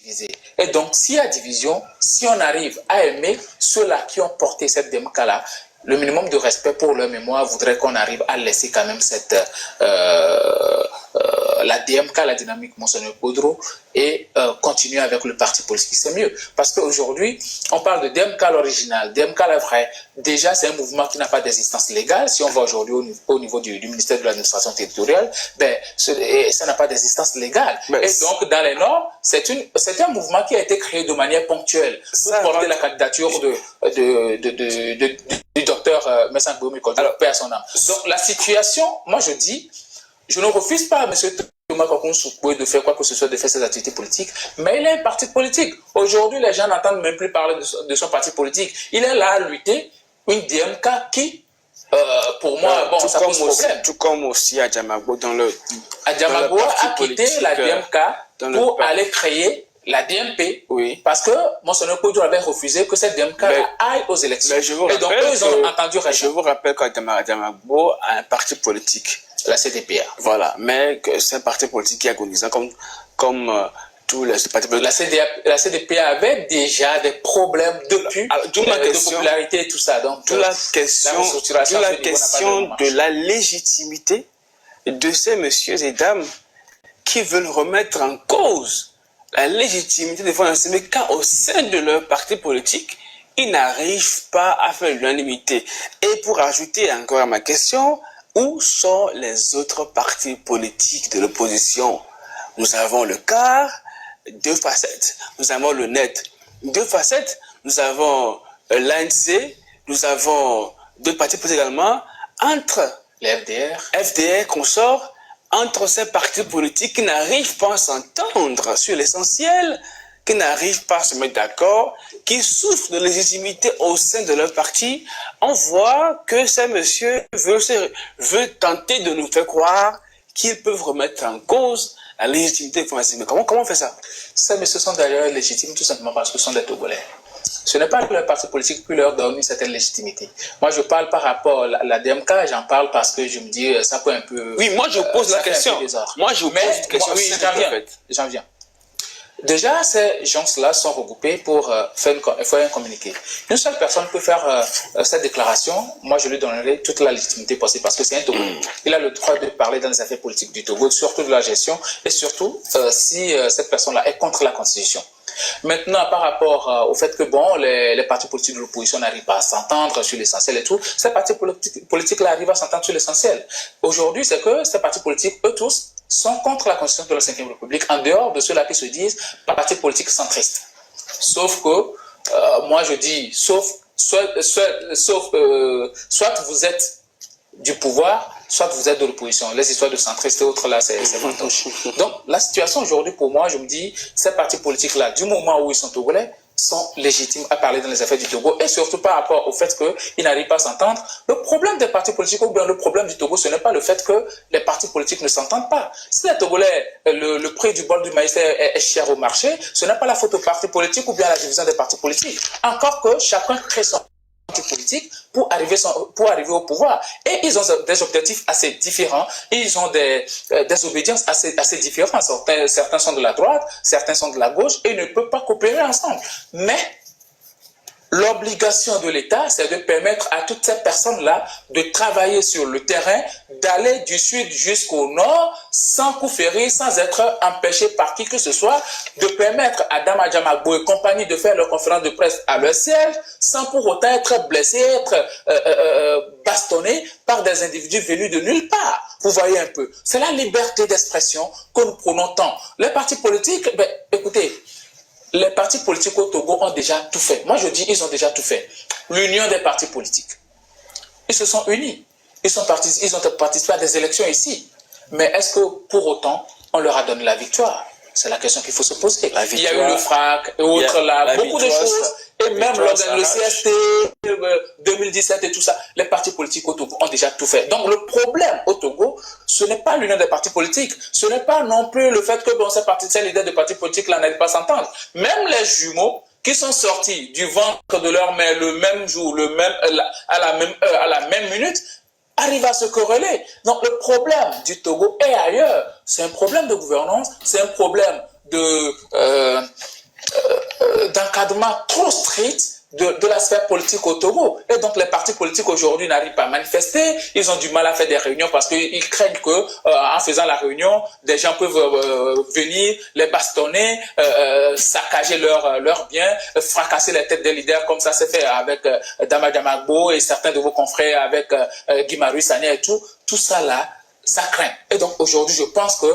divisé. Et donc, s'il y a division, si on arrive à aimer ceux-là qui ont porté cette DMK-là, le minimum de respect pour leur mémoire voudrait qu'on arrive à laisser quand même cette la DMK, la dynamique Monseigneur Baudreau, et continuer avec le parti politique. C'est mieux. Parce qu'aujourd'hui, on parle de DMK l'original, DMK la vraie. Déjà, c'est un mouvement qui n'a pas d'existence légale. Si on va aujourd'hui au niveau du ministère de l'administration territoriale, ben, ça n'a pas d'existence légale. Et donc, dans les normes, c'est un mouvement qui a été créé de manière ponctuelle pour porter la candidature du docteur Messan Boumi, paix à son âme. Donc, la situation, moi je dis, je ne refuse pas à M. Thomas Kakoun-Soukoué de faire quoi que ce soit, de faire ses activités politiques, mais il a un parti politique. Aujourd'hui, les gens n'entendent même plus parler de son parti politique. Il est là à lutter une DMK qui, pour moi, bon, ça pose problème. Tout comme aussi Adjamagbo dans le Adjamagbo a quitté la DMK pour aller créer la DMP, oui. Parce que Monseigneur Kodjo avait refusé que cette DMK aille aux élections. Et donc, eux, ils ont entendu raison. Je vous rappelle qu'Adjamagbo a un parti politique. La CDPA. Voilà, mais c'est un parti politique qui est agonisant comme tous les partis politiques. La CDPA avait déjà des problèmes depuis de popularité et tout ça. Donc, toute la question de la légitimité de ces messieurs et dames qui veulent remettre en cause la légitimité des fonds mais quand au sein de leur parti politique, ils n'arrivent pas à faire l'unanimité. Et pour ajouter encore à ma question, où sont les autres partis politiques de l'opposition? Nous avons le CAR, 2 facettes. Nous avons le NET, 2 facettes. Nous avons l'ANC, nous avons 2 partis politiques également. Entre les FDR consorts, entre ces partis politiques qui n'arrivent pas à s'entendre sur l'essentiel, qui n'arrivent pas à se mettre d'accord, qui souffrent de légitimité au sein de leur parti, on voit que ces messieurs veulent tenter de nous faire croire qu'ils peuvent remettre en cause la légitimité des formations. Mais comment on fait ça? Ces messieurs sont d'ailleurs légitimes tout simplement parce que ce sont des Togolais. Ce n'est pas que leur parti politique peut leur donner une certaine légitimité. Moi, je parle par rapport à la DMK, j'en parle parce que je me dis, ça peut un peu... Oui, moi je pose la question. Moi je pose une question. Oui, j'en viens. Déjà, ces gens-là sont regroupés pour faire un communiqué. Une seule personne peut faire cette déclaration. Moi, je lui donnerai toute la légitimité possible parce que c'est un Togo. Il a le droit de parler dans les affaires politiques du Togo, surtout de la gestion et surtout si cette personne-là est contre la Constitution. Maintenant, par rapport au fait que bon, les partis politiques de l'opposition n'arrivent pas à s'entendre sur l'essentiel et tout, ces partis politiques-là arrivent à s'entendre sur l'essentiel. Aujourd'hui, c'est que ces partis politiques, eux tous, sont contre la Constitution de la Ve République, en dehors de ceux-là qui se disent partis politiques centristes. Sauf que, moi je dis, soit vous êtes du pouvoir, soit vous êtes de l'opposition. Les histoires de centristes et autres là, c'est fantoche. Donc, la situation aujourd'hui, pour moi, je me dis, ces partis politiques-là, du moment où ils sont togolais, sont légitimes à parler dans les affaires du Togo et surtout par rapport au fait qu'ils n'arrivent pas à s'entendre. Le problème des partis politiques ou bien le problème du Togo, ce n'est pas le fait que les partis politiques ne s'entendent pas. Si les Togolais, le prix du bol du maïs est cher au marché, ce n'est pas la faute aux partis politiques ou bien la division des partis politiques. Encore que chacun crée son politique pour arriver au pouvoir. Et ils ont des objectifs assez différents, ils ont des obédiences assez différentes. Certains sont de la droite, certains sont de la gauche, et ils ne peuvent pas coopérer ensemble. Mais l'obligation de l'État, c'est de permettre à toutes ces personnes-là de travailler sur le terrain, d'aller du sud jusqu'au nord, sans coup férir, sans être empêchés par qui que ce soit, de permettre à Dama Djamagbo et compagnie de faire leur conférence de presse à leur siège, sans pour autant être blessés, être bastonnés par des individus venus de nulle part. Vous voyez un peu. C'est la liberté d'expression que nous prenons tant. Les partis politiques, ben, écoutez, les partis politiques au Togo ont déjà tout fait. Moi, je dis, ils ont déjà tout fait. L'union des partis politiques. Ils se sont unis. Ils ont participé à des élections ici. Mais est-ce que, pour autant, on leur a donné la victoire? C'est la question qu'il faut se poser. Il y a eu le FRAC et autres là, beaucoup de choses. Et même lors le CST 2017 et tout ça, les partis politiques au Togo ont déjà tout fait. Donc le problème au Togo, ce n'est pas l'union des partis politiques, ce n'est pas non plus le fait que bon, ces leaders de partis politiques là n'arrivent pas à s'entendre. Même les jumeaux qui sont sortis du ventre de leur mère le même jour, à la même heure, à la même minute, arrivent à se corréler. Donc le problème du Togo est ailleurs. C'est un problème de gouvernance, c'est un problème encadrement trop strict de la sphère politique au Togo. Et donc, les partis politiques aujourd'hui n'arrivent pas à manifester. Ils ont du mal à faire des réunions parce qu'ils craignent que, en faisant la réunion, des gens peuvent venir les bastonner, saccager leurs biens, fracasser les têtes des leaders, comme ça s'est fait avec Dama Damagbo et certains de vos confrères avec Guy Marius Sagna et tout. Tout ça là, ça craint. Et donc, aujourd'hui, je pense que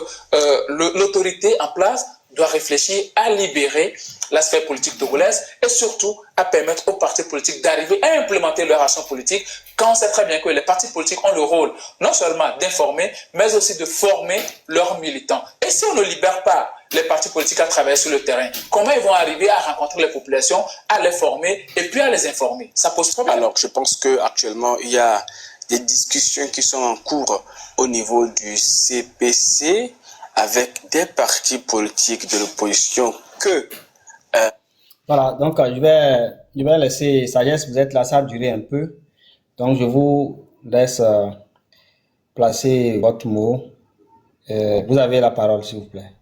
l'autorité en place doit réfléchir à libérer la sphère politique togolaise et surtout à permettre aux partis politiques d'arriver à implémenter leur action politique quand on sait très bien que les partis politiques ont le rôle non seulement d'informer, mais aussi de former leurs militants. Et si on ne libère pas les partis politiques à travailler sur le terrain, comment ils vont arriver à rencontrer les populations, à les former et puis à les informer? Ça pose problème. Alors, je pense qu'actuellement, il y a des discussions qui sont en cours au niveau du CPC avec des partis politiques de l'opposition que... Voilà, donc je vais laisser Sagesse, vous êtes là, ça a duré un peu. Donc je vous laisse placer votre mot. Vous avez la parole, s'il vous plaît.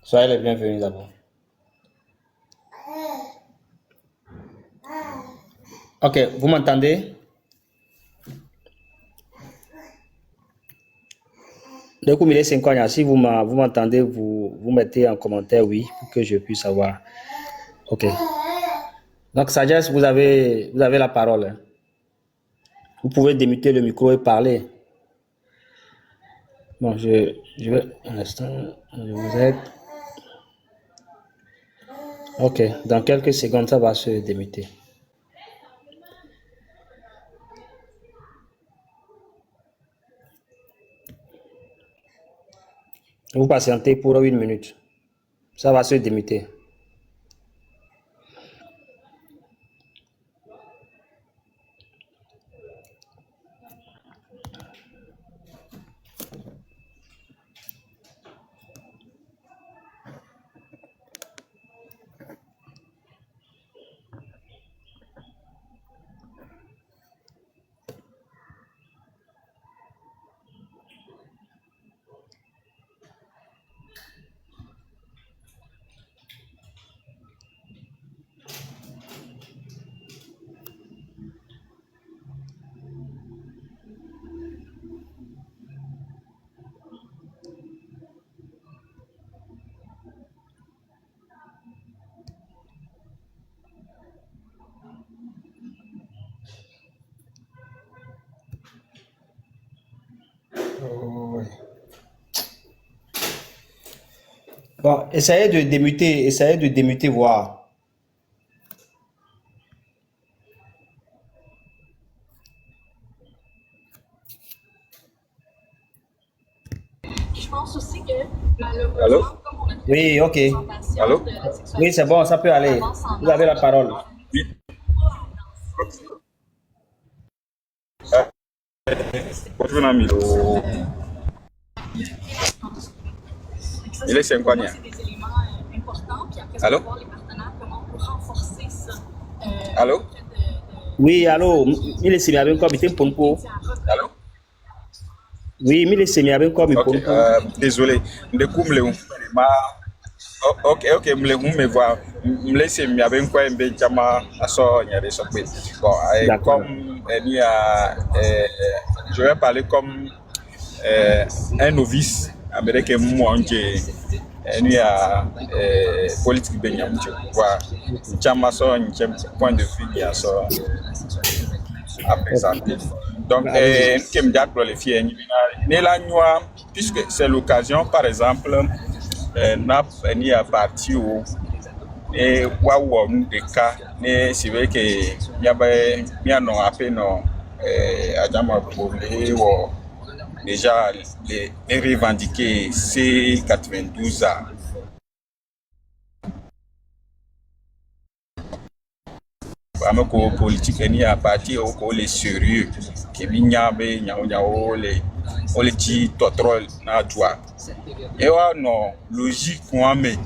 Soyez les bienvenus d'abord. Ok, vous m'entendez? Du coup, si vous m'entendez, vous mettez en commentaire oui, pour que je puisse savoir. Ok. Donc, Sagesse, vous avez la parole. Hein. Vous pouvez démuter le micro et parler. Bon, je vais... Un instant, je vous aide. Ok, dans quelques secondes, ça va se démuter. Vous patientez pour 1 minute. Ça va se démuter. Bon, essayez de démuter, voir. Je pense aussi que malheureusement, Allô? comme on a Oui, ok. Allô? de la sexualité, Oui, c'est bon, ça peut aller. Vous avez la parole. Bonjour Nami. Il est 5 ans. c'est des éléments importants. Puis après, Allô? voir les partenaires, comment on peut renforcer ça. Allô? Oui, allô, mille semi avec quoi, bitim ponpo. Allô? Oui, mille semi avec quoi, Ok, ponpo. désolé. Ndekou mle ma ok mle me voir mle se mi avec quoi mbe jama aso nyare sokbe. Bon, comme je vais parler comme un novice américain moi il y a politique benyam tu vois jama so point de vue il y a so à présenter. Donc, puisque c'est l'occasion, par exemple, n'y a parti où et waouh des cas, c'est vrai que y a non appelé non Adama Bolé ou déjà les revendiquer C92 ans. Amako politique ni a parti au les sérieux qui binyabe nyao les ti totrol na toi et wa non logique moi mais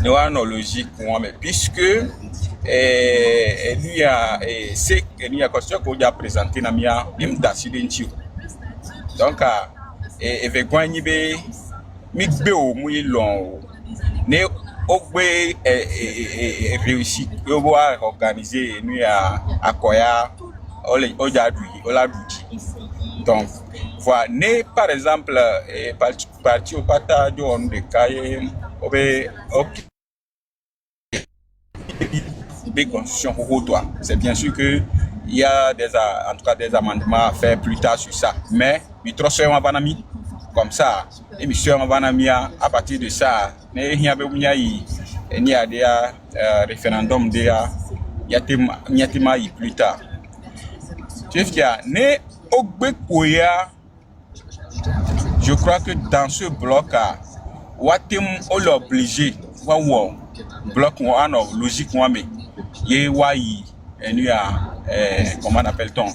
ne wa non logique moi mais puisque lui a c'est ni a question qu'on a présenté na mia im d'accident donc et ve gwani be mi gbe o mu ilon ne Ogbe réussi, yo boa organiser nous à Koya, donc voilà, né par exemple parti au pata de on de cahier, des constitutions pour toi. C'est bien sûr que il y a en tout cas des amendements à faire plus tard sur ça, mais il trop comme ça, et monsieur à partir de ça, il y a des référendum il y a plus tard. Je crois que dans ce bloc, Watim on l'obligé, bloc logiquement mais comment appelle-t-on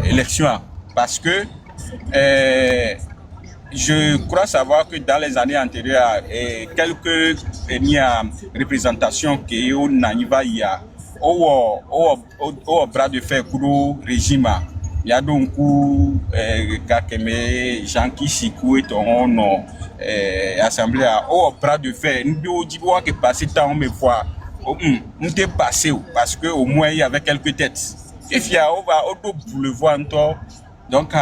élection, parce que je crois savoir que dans les années antérieures, quelques représentations qui ont au bras de fer pour le régime. Il y a donc Kakeme, Jean Kishikou et ton assemblée au bras de fer. Nous disons que passer temps me voir. Nous t'es passé parce que au moins il y avait quelques têtes. Et il y a au boulevard donc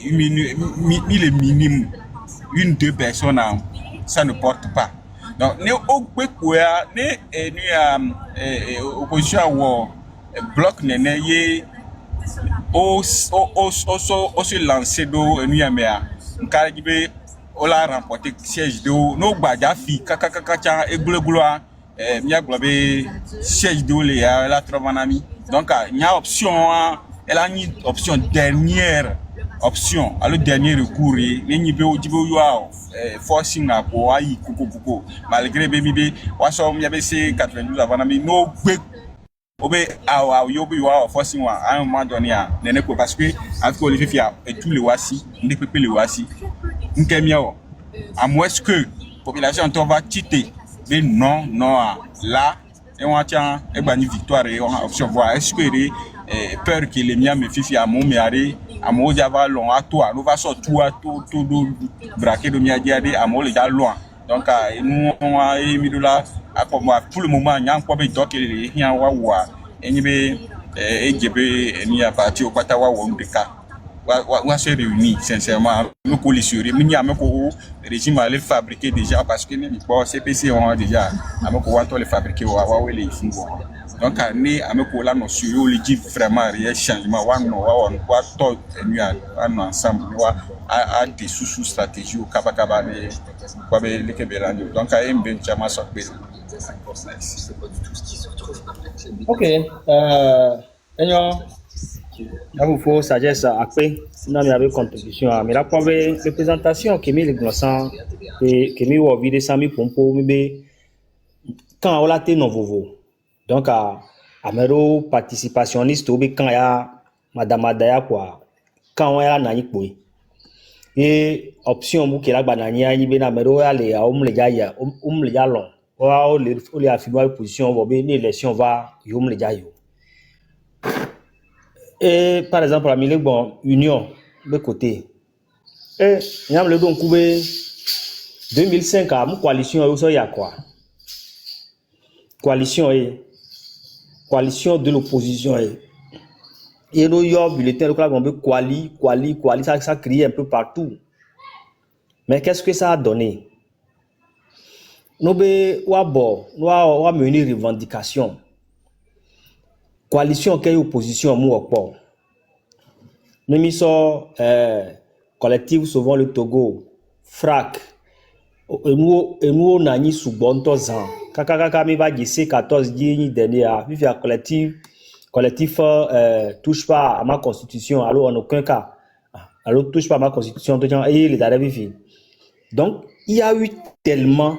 il est minime 1-2 personnes, ça ne porte pas. Donc nous opposition bloc néné se lancer do Niamea Nkaribe on l'a remporté siège de no gbaja fi kakakaka e gblogloa mia globe siège de la trovanami. Donc il y a option elle a une option dernière option le dernier recours et ni be ojibo yo forcing na ko ayi kuko malgré bébé waso mia be se 92 avanami no gbe obe yobi wa forcing wa à un moment donné nene ko parce que avec Olivier Fia et tous les wasi ne peut les wasi nkemia à moins que population on va titer mais non là et on tient et bani victoire et on option voir est-ce que peur que les miens me fifi à mon meare à mon java long à toi nous va sortir tout braquer de mia diade à mon les gars loin donc nous on a mis de là à pour le moment il y a encore des docs et il y a wa et ni be et gebe ni a parti au patawa wa ndeka wa se réunir sincèrement nous coalitionner ni a ko régime aller fabriquer déjà parce que ni bon CPC on déjà ameko wa to les fabriquer wa les fungo donc ni ameko la no sur le dit vraiment réel changement wa no wa to ni a ensemble wa a des sous stratégie au kabakaba ne kwa be le kebelando donc a mben chama so pe. Ok, là vous faut sagesse après non mais avec contribution mais la première représentation qui met les glaçons et qui met au vide sami pompo mais quand on l'a té non vovo donc à mero participationniste ou quand il y a madame Adaya quoi quand on a nani quoi et option bu qui la banania ni bena mero aller à les gars les gars long on les affirmer position va bien l'élection va les gars. Et par exemple, la milieu bon union de côté. Et il y a le don couvert 2005 à mon coalition il y a quoi? Coalition de l'opposition et nous y a bulletin le club on quali ça crie un peu partout. Mais qu'est-ce que ça a donné? Nous be wa mener revendication. Coalition qui est opposition mou encore. Nous misons collectif Sauvons le Togo, FRAC, et nous on a ni sous bon temps. Kaka mi va dire 14 dies dernier à vivre collectif touche pas à ma constitution alors en aucun cas. Alors touche pas à ma constitution et les arrêts. Donc il y a eu tellement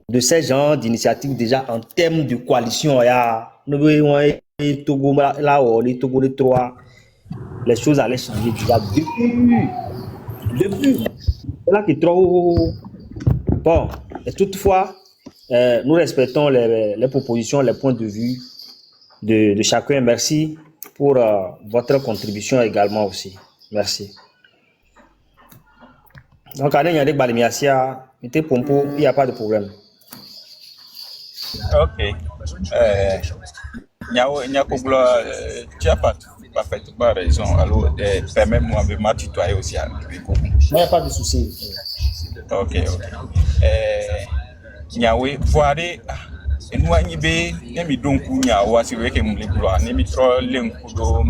de ces genres d'initiatives déjà en termes de coalition. Il y a Togo là les Togo les trois, les choses allaient changer déjà depuis là qui est trop bon. Et toutefois nous respectons les propositions, les points de vue de chacun. Merci pour votre contribution également aussi. Merci. Donc, il y a des balimiasia, il n'y a pas de problème. Ok. Tu as parfaitement raison. Alors, permets-moi de m'attutoyer aussi. Il n'y a pas de souci. Ok. Nyawe, voire, nous avons dit, nemi donc nyawa si weke mlibloa, nemi tro lenkudo,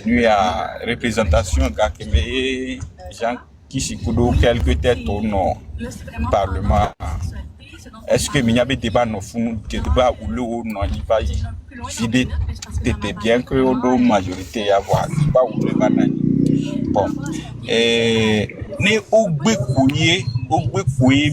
nous a représentation gakeme, Jean Kishikudo, quelques têtes au Parlement. Est-ce que il débat no fond débat ou le non il va vider c'était bien que la majorité avoir pas ou le banani bon ni ogbe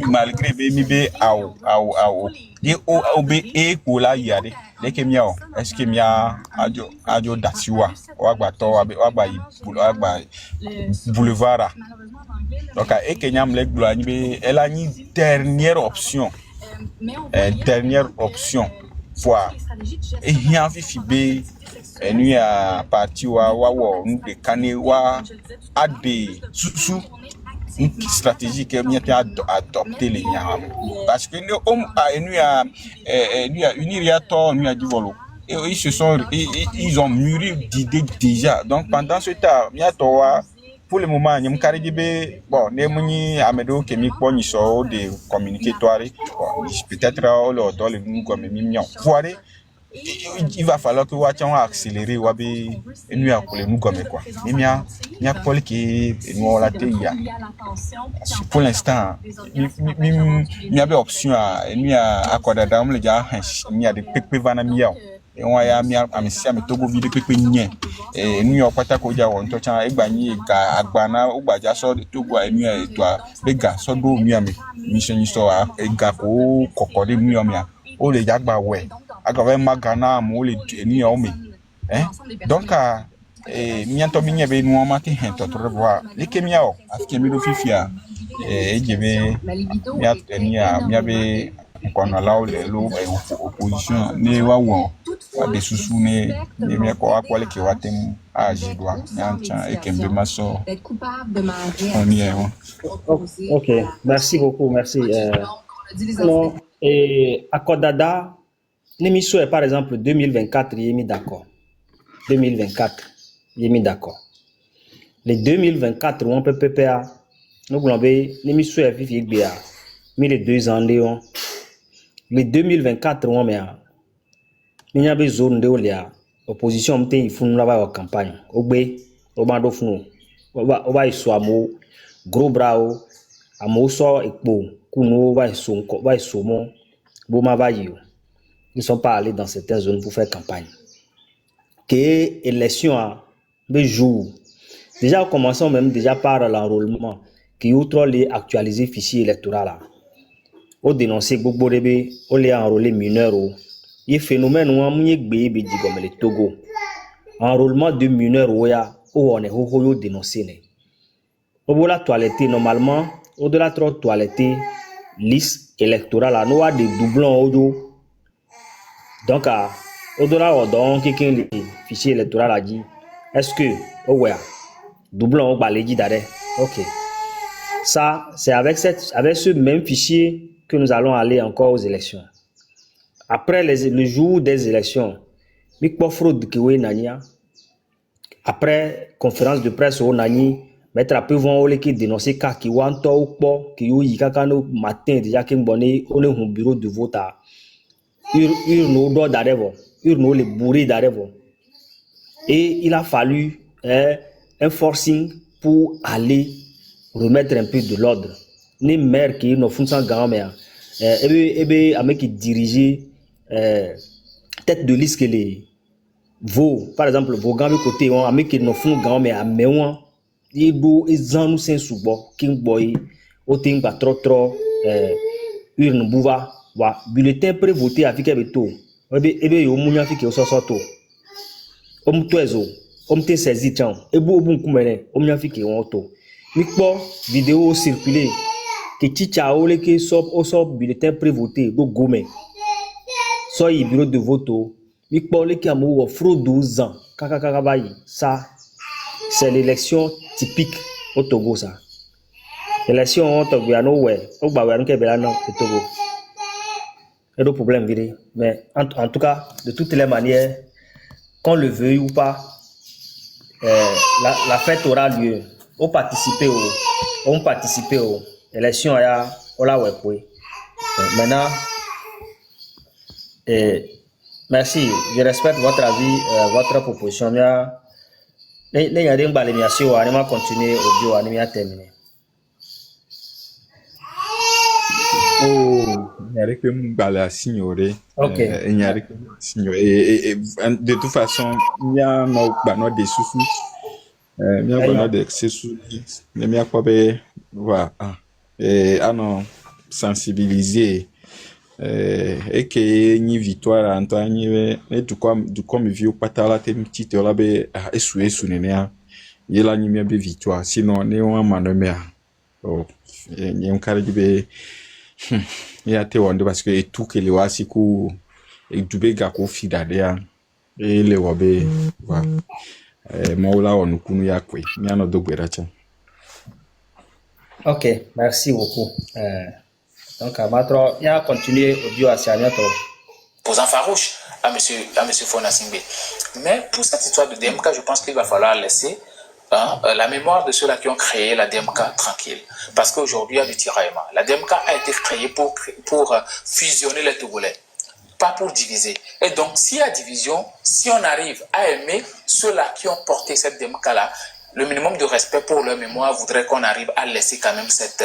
malgré mi be awo ni obe e ko la yade le ke mi o est-ce que mi ajo dasiwa wa gba to wa gba boulevard donc et kenyam le glo ani be elle a une dernière option fois et il a fibé et nous à partir wa nous de cané wa a des sous une stratégie que nous avons adopté les gens parce que nous a uniriator nous a dit voilà et ils ont mûri d'idées déjà donc pendant ce temps pour le moment nous carré bon nous amedo kemi poni so de communiquer peut-être dans le nous comme mignon voir il va falloir que on accélérer ou bien nous a pour nous comme quoi mais il y a Paul qui nous la ya pour l'instant il y a option à nous accorder dans le gars il y a des pepe vanamia et on a mis à monsieur mais togo vide pepe nien et nous on pata ko ja won to chan egbani ga agbana o gbaja so togo enu e to be ga so do mi ami mission so ga ko kokode mi ami o le jagba we agave magana mo le enu o mi donc mianto mi nyebe nu ma ke hen to revoir le kemia o afike mi do fifia ejebe mia enia mia be qu'on a là le opposition ne wa won wa de susu ne me ko akwale ke watem a jidwa nyancha e kembe maso on y est ok merci beaucoup merci non et Akodada l'émission est par exemple 2024 il est mis d'accord 2024 il est mis d'accord les 2024 on peut PPA nous voulons l'émission est vivre bien mais les 2 ans Léon les 2024 on mais il y a des zones de olia opposition mte il faut nous la campagne ogbe o ba do funu o ba iso amo gros brao amo so epo kunu ba iso mo bo ma ba yo ils sont pas allés dans certaines zones pour faire campagne que élection a be jour déjà commençons même déjà par l'enrôlement qui outre les actualiser fichier électoral là au dénoncer gbogbo rebe o les enrôler mineurs il phénomène ou amouye gbe be di comme le Togo enrôlement de mineurs oya o on est ho dénoncer ne o la toilette normalement au de la trop toilette liste électorale a no a des doublons odo donc au de la donc quelqu'un le fichier électoral a dit est-ce que ouais doublon au balaji d'arrêt OK ça c'est avec ce même fichier que nous allons aller encore aux élections. Après le jour des élections, après conférence de presse au Nani, mettre à peu vont les qui dénoncer car qui want ou pas qui y kakano matin déjà qui m'bonné au bureau de vote à urne d'or d'arrêt, urne les bourrés d'arrêt. Et il a fallu un forcing pour aller remettre un peu de l'ordre. Ni maire qui nous font sans grand-mère avec qui diriger tête de liste que les vos par exemple vos grands côté on avec qui nous font grand-mère mais on il do ezanu sen subo king boy o ting pas trop urne bouva wa bulletin prévoté avec beto ebe yo munya fi ke so to to ezo te saisi chan ebu obun kumene munya fi ke won to mikpo vidéo circuler que chicha ole que so bulletin prévoté do gome so y bureau de vote mikpo le ki amu fraude 12 ans kaka bayi ça c'est l'élection typique au Togo, ça. Élection au Togo, il y a no ouais. Au Baouya, nous, Kébéla, non, le Togo. Il y a des problèmes, mais en tout cas, de toutes les manières, qu'on le veuille ou pas, la fête aura lieu. On participe aux élections, maintenant, merci, je respecte votre avis, votre proposition. Les gens vont continuer audio, on va terminer. Oh, il y a que m'bala signorer. Ok. Il y a que signorer. Et de toute façon, il y a nos des sous-sous. Il y a nos des sous-sous. Mais il y a quoi ben, voilà. Et non sensibiliser. Et que ni victoire Antoine et du comme vieux patala te petite là be esoué sunenia. Il a ni bien victoire. Sinon, ne on manomia. Oh, il y a un carré be il y a te wande parce que tout que les wasiku et du bega ko fidadea et les wabe wa maula on kunu yakwe mi ano dogberacha. Ok, merci beaucoup. Donc à Matro, il y a continué audio à Sianiato. Posant farouche à monsieur Fona Singbe. Mais pour cette histoire de DMK, je pense qu'il va falloir laisser la mémoire de ceux-là qui ont créé la DMK tranquille. Parce qu'aujourd'hui, il y a du tiraillement. La DMK a été créée pour fusionner les Togolais, pas pour diviser. Et donc, s'il y a division, si on arrive à aimer ceux-là qui ont porté cette DMK-là, le minimum de respect pour leur mémoire voudrait qu'on arrive à laisser quand même cette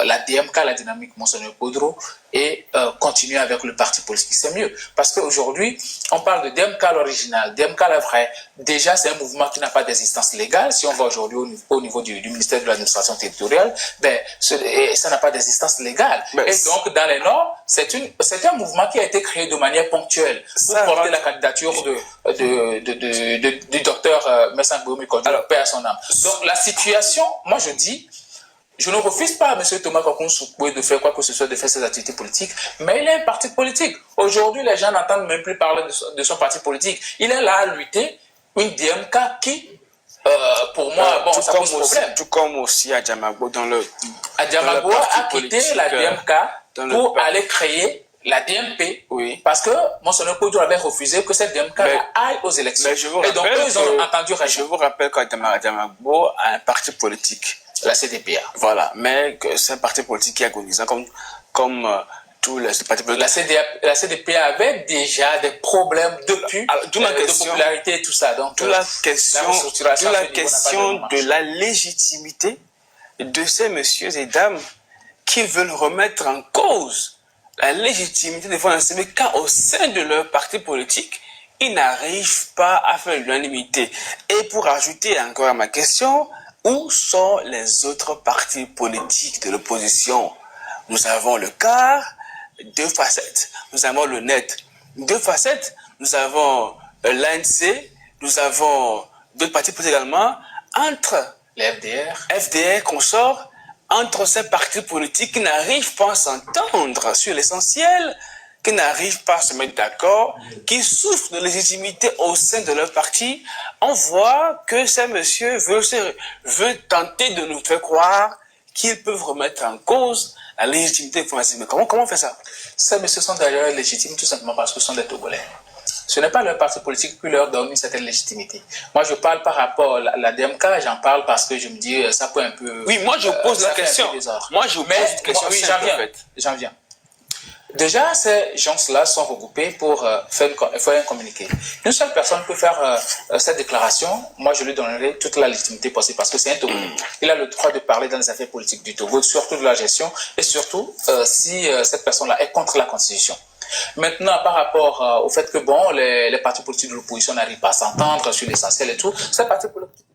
la DMK, la dynamique Monseigneur Kodro, et continuer avec le parti politique. C'est mieux. Parce qu'aujourd'hui, on parle de DMK l'original, DMK la vraie. Déjà, c'est un mouvement qui n'a pas d'existence légale. Si on va aujourd'hui au niveau du ministère de l'administration territoriale, ben, ça n'a pas d'existence légale. Mais et donc, dans les Nords, c'est un mouvement qui a été créé de manière ponctuelle pour porter la candidature du docteur Messang Boumi Kodjo, paix à son âme. Donc, la situation, moi je dis, je ne refuse pas à M. Thomas Kakon Soukoué de faire quoi que ce soit, de faire ses activités politiques, mais il est un parti politique. Aujourd'hui, les gens n'entendent même plus parler de son parti politique. Il est là à lutter une DMK qui, pour moi, bon, ça pose problème. Tout comme aussi Adjamagbo Adjamagbo a quitté la DMK pour aller créer la DMP, oui. Parce que Monseigneur Kodjo avait refusé que cette DMK aille aux élections. Et donc, eux, ils ont entendu réagir. Je vous rappelle qu'Adjamagbo a un parti politique. La CDPA. Voilà, mais c'est un parti politique qui est agonisant comme tous les partis politiques. La CDPA avait déjà des problèmes depuis de popularité et tout ça. Donc, toute la question de la légitimité de ces messieurs et dames qui veulent remettre en cause la légitimité des fois car au sein de leur parti politique, ils n'arrivent pas à faire l'unanimité. Et pour ajouter encore à ma question, où sont les autres partis politiques de l'opposition? Nous avons le CAR, 2 facettes. Nous avons le NET, 2 facettes. Nous avons l'ANC, nous avons d'autres partis politiques également. Entre les FDR consorts, entre ces partis politiques qui n'arrivent pas à s'entendre sur l'essentiel, qui n'arrivent pas à se mettre d'accord, qui souffrent de légitimité au sein de leur parti, on voit que ces messieurs veulent tenter de nous faire croire qu'ils peuvent remettre en cause la légitimité française. Mais comment on fait ça? Ces messieurs sont d'ailleurs légitimes tout simplement parce que ce sont des Togolais. Ce n'est pas leur parti politique qui leur donne une certaine légitimité. Moi, je parle par rapport à la DMK, j'en parle parce que je me dis, ça peut un peu... Oui, moi je pose la question. Moi je pose une question. Oui, j'en viens. Déjà, ces gens-là sont regroupés pour faire un communiqué. Une seule personne peut faire cette déclaration. Moi, je lui donnerai toute la légitimité possible parce que c'est un Togolais. Il a le droit de parler dans les affaires politiques du Togo, surtout de la gestion et surtout si cette personne-là est contre la Constitution. Maintenant, par rapport au fait que bon, les partis politiques de l'opposition n'arrivent pas à s'entendre sur l'essentiel et tout, ces partis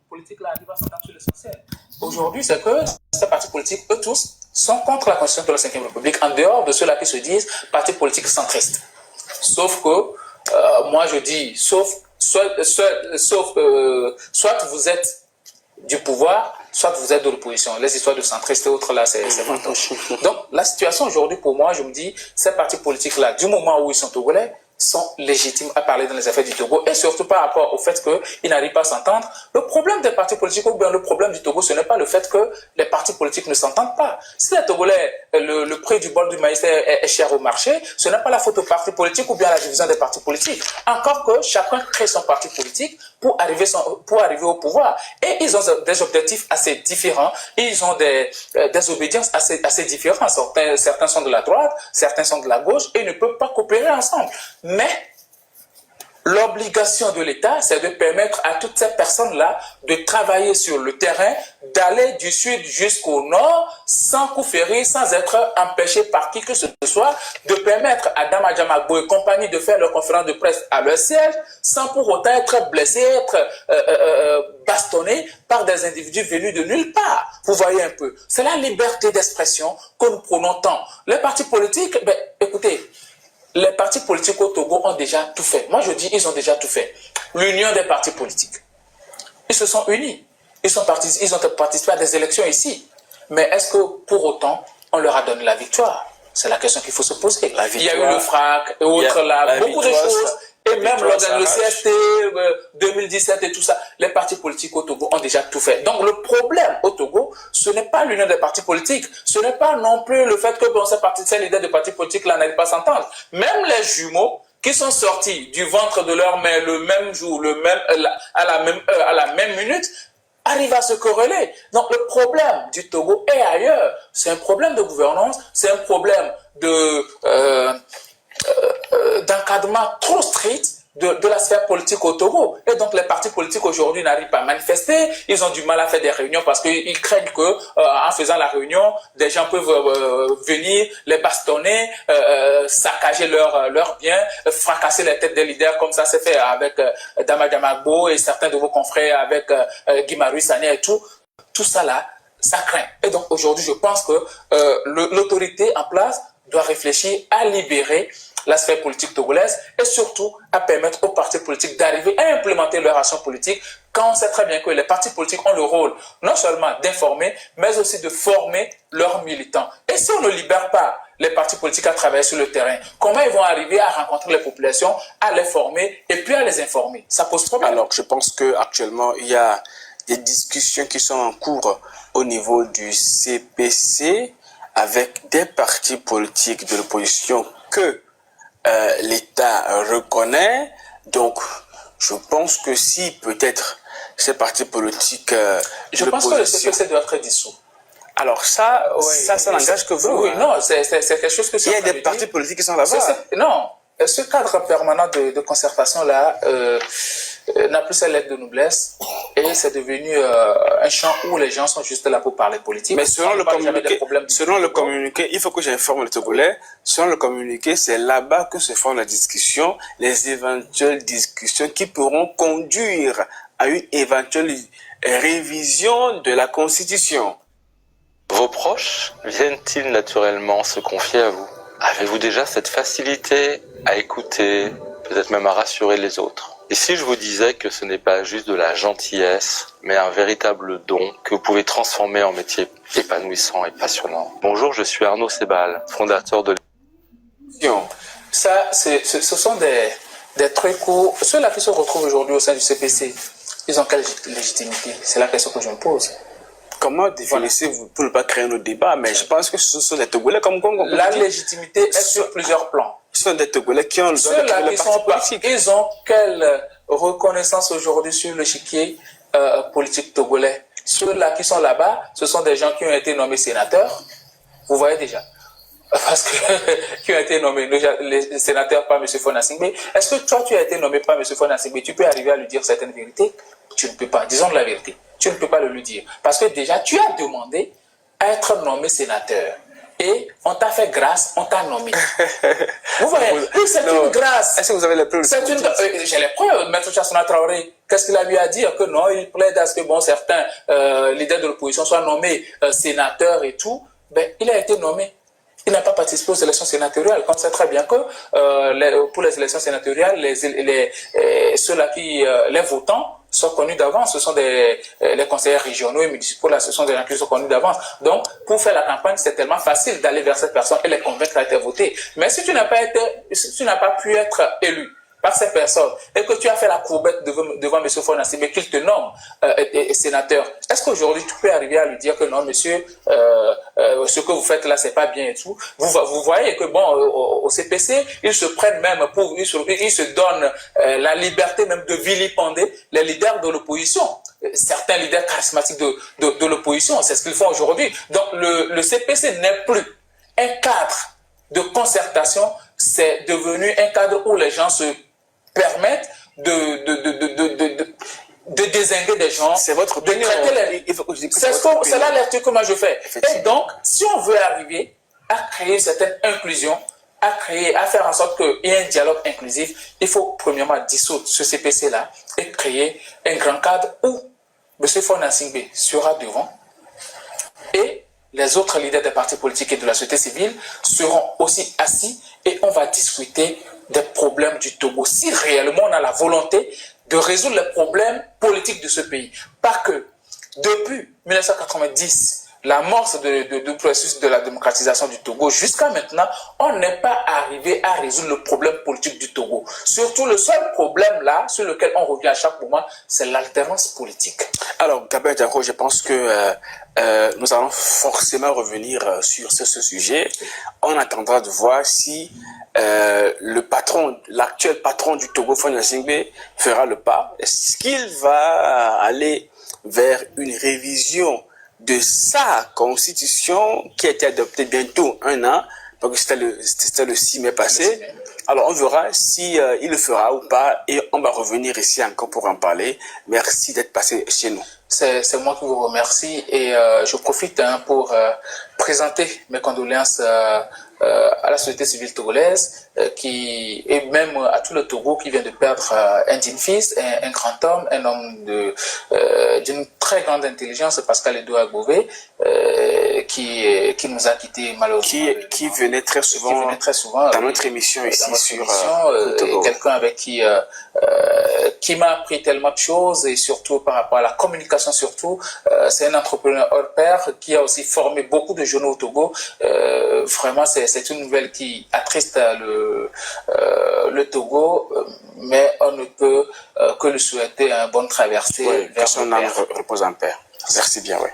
politiques-là arrivent à s'entendre sur l'essentiel. Aujourd'hui, c'est que ces partis politiques, eux tous, sont contre la Constitution de la Ve République, en dehors de ceux-là qui se disent partis politiques centristes. Sauf que, moi je dis, soit vous êtes du pouvoir, soit vous êtes de l'opposition. Les histoires de centristes et autres là, c'est fantoche. Donc, la situation aujourd'hui, pour moi, je me dis, ces partis politiques-là, du moment où ils sont togolais, sont légitimes à parler dans les affaires du Togo et surtout par rapport au fait qu'ils n'arrivent pas à s'entendre. Le problème des partis politiques ou bien le problème du Togo, ce n'est pas le fait que les partis politiques ne s'entendent pas. Si les Togolais, le prix du bol du maïs est cher au marché, ce n'est pas la faute aux partis politiques ou bien à la division des partis politiques. Encore que chacun crée son parti politique pour arriver au pouvoir. Et ils ont des objectifs assez différents, ils ont des obédiences assez différentes. Certains sont de la droite, certains sont de la gauche et ils ne peuvent pas coopérer ensemble. Mais l'obligation de l'État, c'est de permettre à toutes ces personnes-là de travailler sur le terrain, d'aller du sud jusqu'au nord, sans coup ferré, sans être empêchés par qui que ce soit, de permettre à Dama Djamagbo et compagnie de faire leur conférence de presse à leur siège, sans pour autant être blessés, être bastonnés par des individus venus de nulle part. Vous voyez un peu. C'est la liberté d'expression que nous prenons tant. Les partis politiques, écoutez, les partis politiques au Togo ont déjà tout fait. Moi, je dis, ils ont déjà tout fait. L'union des partis politiques. Ils se sont unis. Ils ont participé à des élections ici. Mais est-ce que, pour autant, on leur a donné la victoire? C'est la question qu'il faut se poser. Il y a eu le FRAC et autres là, beaucoup de choses. Et même lors de le CST 2017 et tout ça, les partis politiques au Togo ont déjà tout fait. Donc le problème au Togo, ce n'est pas l'union des partis politiques, ce n'est pas non plus le fait que ces leaders de partis politiques là n'arrivent pas à s'entendre. Même les jumeaux qui sont sortis du ventre de leur mère le même jour, à la même minute, arrivent à se corréler. Donc le problème du Togo est ailleurs. C'est un problème de gouvernance, c'est un problème d'encadrement trop strict de la sphère politique au Togo. Et donc les partis politiques aujourd'hui n'arrivent pas à manifester, ils ont du mal à faire des réunions parce qu'ils craignent que en faisant la réunion, des gens peuvent venir les bastonner, saccager leurs biens, fracasser les têtes des leaders comme ça s'est fait avec Dama Djamagbo et certains de vos confrères avec Guy Marius Sagna et tout. Tout ça là, ça craint. Et donc aujourd'hui, je pense que l'autorité en place doit réfléchir à libérer la sphère politique togolaise et surtout à permettre aux partis politiques d'arriver à implémenter leur action politique quand on sait très bien que les partis politiques ont le rôle non seulement d'informer, mais aussi de former leurs militants. Et si on ne libère pas les partis politiques à travailler sur le terrain, comment ils vont arriver à rencontrer les populations, à les former et puis à les informer? Ça pose problème. Alors, je pense qu'actuellement, il y a des discussions qui sont en cours au niveau du CPC avec des partis politiques de l'opposition que l'État reconnaît. Donc, je pense que si peut-être ces partis politiques je pense que le CPC doit être dissous. Alors ça, oui, ça n'engage que vous. Oui, non, c'est quelque chose que... Il y a des partis politiques qui sont là-bas. Non, ce cadre permanent de concertation-là n'a plus sa lettre de noblesse et c'est devenu un champ où les gens sont juste là pour parler politique. Mais selon le communiqué, il faut que j'informe les Togolais, selon le communiqué, c'est là-bas que se font les discussions, les éventuelles discussions qui pourront conduire à une éventuelle révision de la Constitution. Vos proches viennent-ils naturellement se confier à vous? Avez-vous déjà cette facilité à écouter, peut-être même à rassurer les autres? Et si je vous disais que ce n'est pas juste de la gentillesse, mais un véritable don que vous pouvez transformer en métier épanouissant et passionnant? Bonjour, je suis Arnaud Sebal, fondateur de... Ça, ce sont des trucs où ceux-là qui se retrouvent aujourd'hui au sein du CPC, ils ont quelle légitimité? C'est la question que je me pose. Comment définissez-vous pour ne pas créer nos débats? Mais je pense que ce sont des Togolais comme la légitimité est sur plusieurs plans. Ce sont des Togolais qui ont le droit de créer les partis politiques. Ils ont quelle reconnaissance aujourd'hui sur l'échiquier politique togolais? Ceux-là qui sont là-bas, ce sont des gens qui ont été nommés sénateurs. Vous voyez déjà. Parce que qui ont été nommés les sénateurs par M. Fona Singbe. Est-ce que toi, tu as été nommé par M. Fona Singbe? Tu peux arriver à lui dire certaines vérités? Tu ne peux pas. Disons la vérité. Tu ne peux pas le lui dire. Parce que déjà, tu as demandé à être nommé sénateur. Et on t'a fait grâce, on t'a nommé. Vous voyez? Oui, c'est une grâce. Est-ce que vous avez les preuves? J'ai les preuves. Maître Chassona Traoré, qu'est-ce qu'il a lui à dire? Que non, il plaide à ce que certains leaders de l'opposition soient nommés sénateurs et tout. Ben, il a été nommé. Il n'a pas participé aux élections sénatoriales. On sait très bien que pour les élections sénatoriales, ceux-là les votants sont connus d'avance. Ce sont les conseillers régionaux et municipaux, là, ce sont des gens qui sont connus d'avance. Donc, pour faire la campagne, c'est tellement facile d'aller vers cette personne et les convaincre à être voté. Mais si tu n'as pas pu être élu par ces personnes et que tu as fait la courbette devant M. Fonassimbe, qu'il te nomme sénateur, est-ce qu'aujourd'hui tu peux arriver à lui dire que non, monsieur, ce que vous faites là, c'est pas bien et tout? Vous voyez que bon, au CPC, ils se prennent même ils se donnent la liberté même de vilipender les leaders de l'opposition. Certains leaders charismatiques de l'opposition, c'est ce qu'ils font aujourd'hui. Donc le CPC n'est plus un cadre de concertation, c'est devenu un cadre où les gens se permettent de dézinguer des gens. C'est votre opinion. C'est là lecture que moi je fais. Et donc, si on veut arriver à créer une certaine inclusion, à faire en sorte qu'il y ait un dialogue inclusif, il faut premièrement dissoudre ce CPC-là et créer un grand cadre où M. Fonassimbe sera devant et les autres leaders des partis politiques et de la société civile seront aussi assis et on va discuter des problèmes du Togo. Si réellement on a la volonté de résoudre les problèmes politiques de ce pays. Pas que depuis 1990, l'amorce du processus de la démocratisation du Togo, jusqu'à maintenant, on n'est pas arrivé à résoudre le problème politique du Togo. Surtout le seul problème là, sur lequel on revient à chaque moment, c'est l'alternance politique. Alors, Gabriel Diago, je pense que nous allons forcément revenir sur ce sujet. On attendra de voir si l'actuel patron du Togo, Fonassimbe, fera le pas. Est-ce qu'il va aller vers une révision de sa constitution qui a été adoptée bientôt 1 an, donc c'était le 6 mai passé. Alors on verra si il le fera ou pas et on va revenir ici encore pour en parler. Merci d'être passé chez nous. C'est moi qui vous remercie et je profite pour présenter mes condoléances à la société civile togolaise et même à tout le Togo qui vient de perdre un digne fils, un grand homme, un homme d'une très grande intelligence, Pascal Edouard Bové, qui nous a quittés malheureusement. Qui venait très souvent dans notre émission ici sur le Togo. Quelqu'un avec qui m'a appris tellement de choses et surtout par rapport à la communication surtout. C'est un entrepreneur hors pair qui a aussi formé beaucoup de jeunes au Togo. Vraiment, c'est une nouvelle qui attriste le Togo, mais on ne peut que lui souhaiter une bonne traversée. Oui, que son âme repose en paix. Merci bien, oui.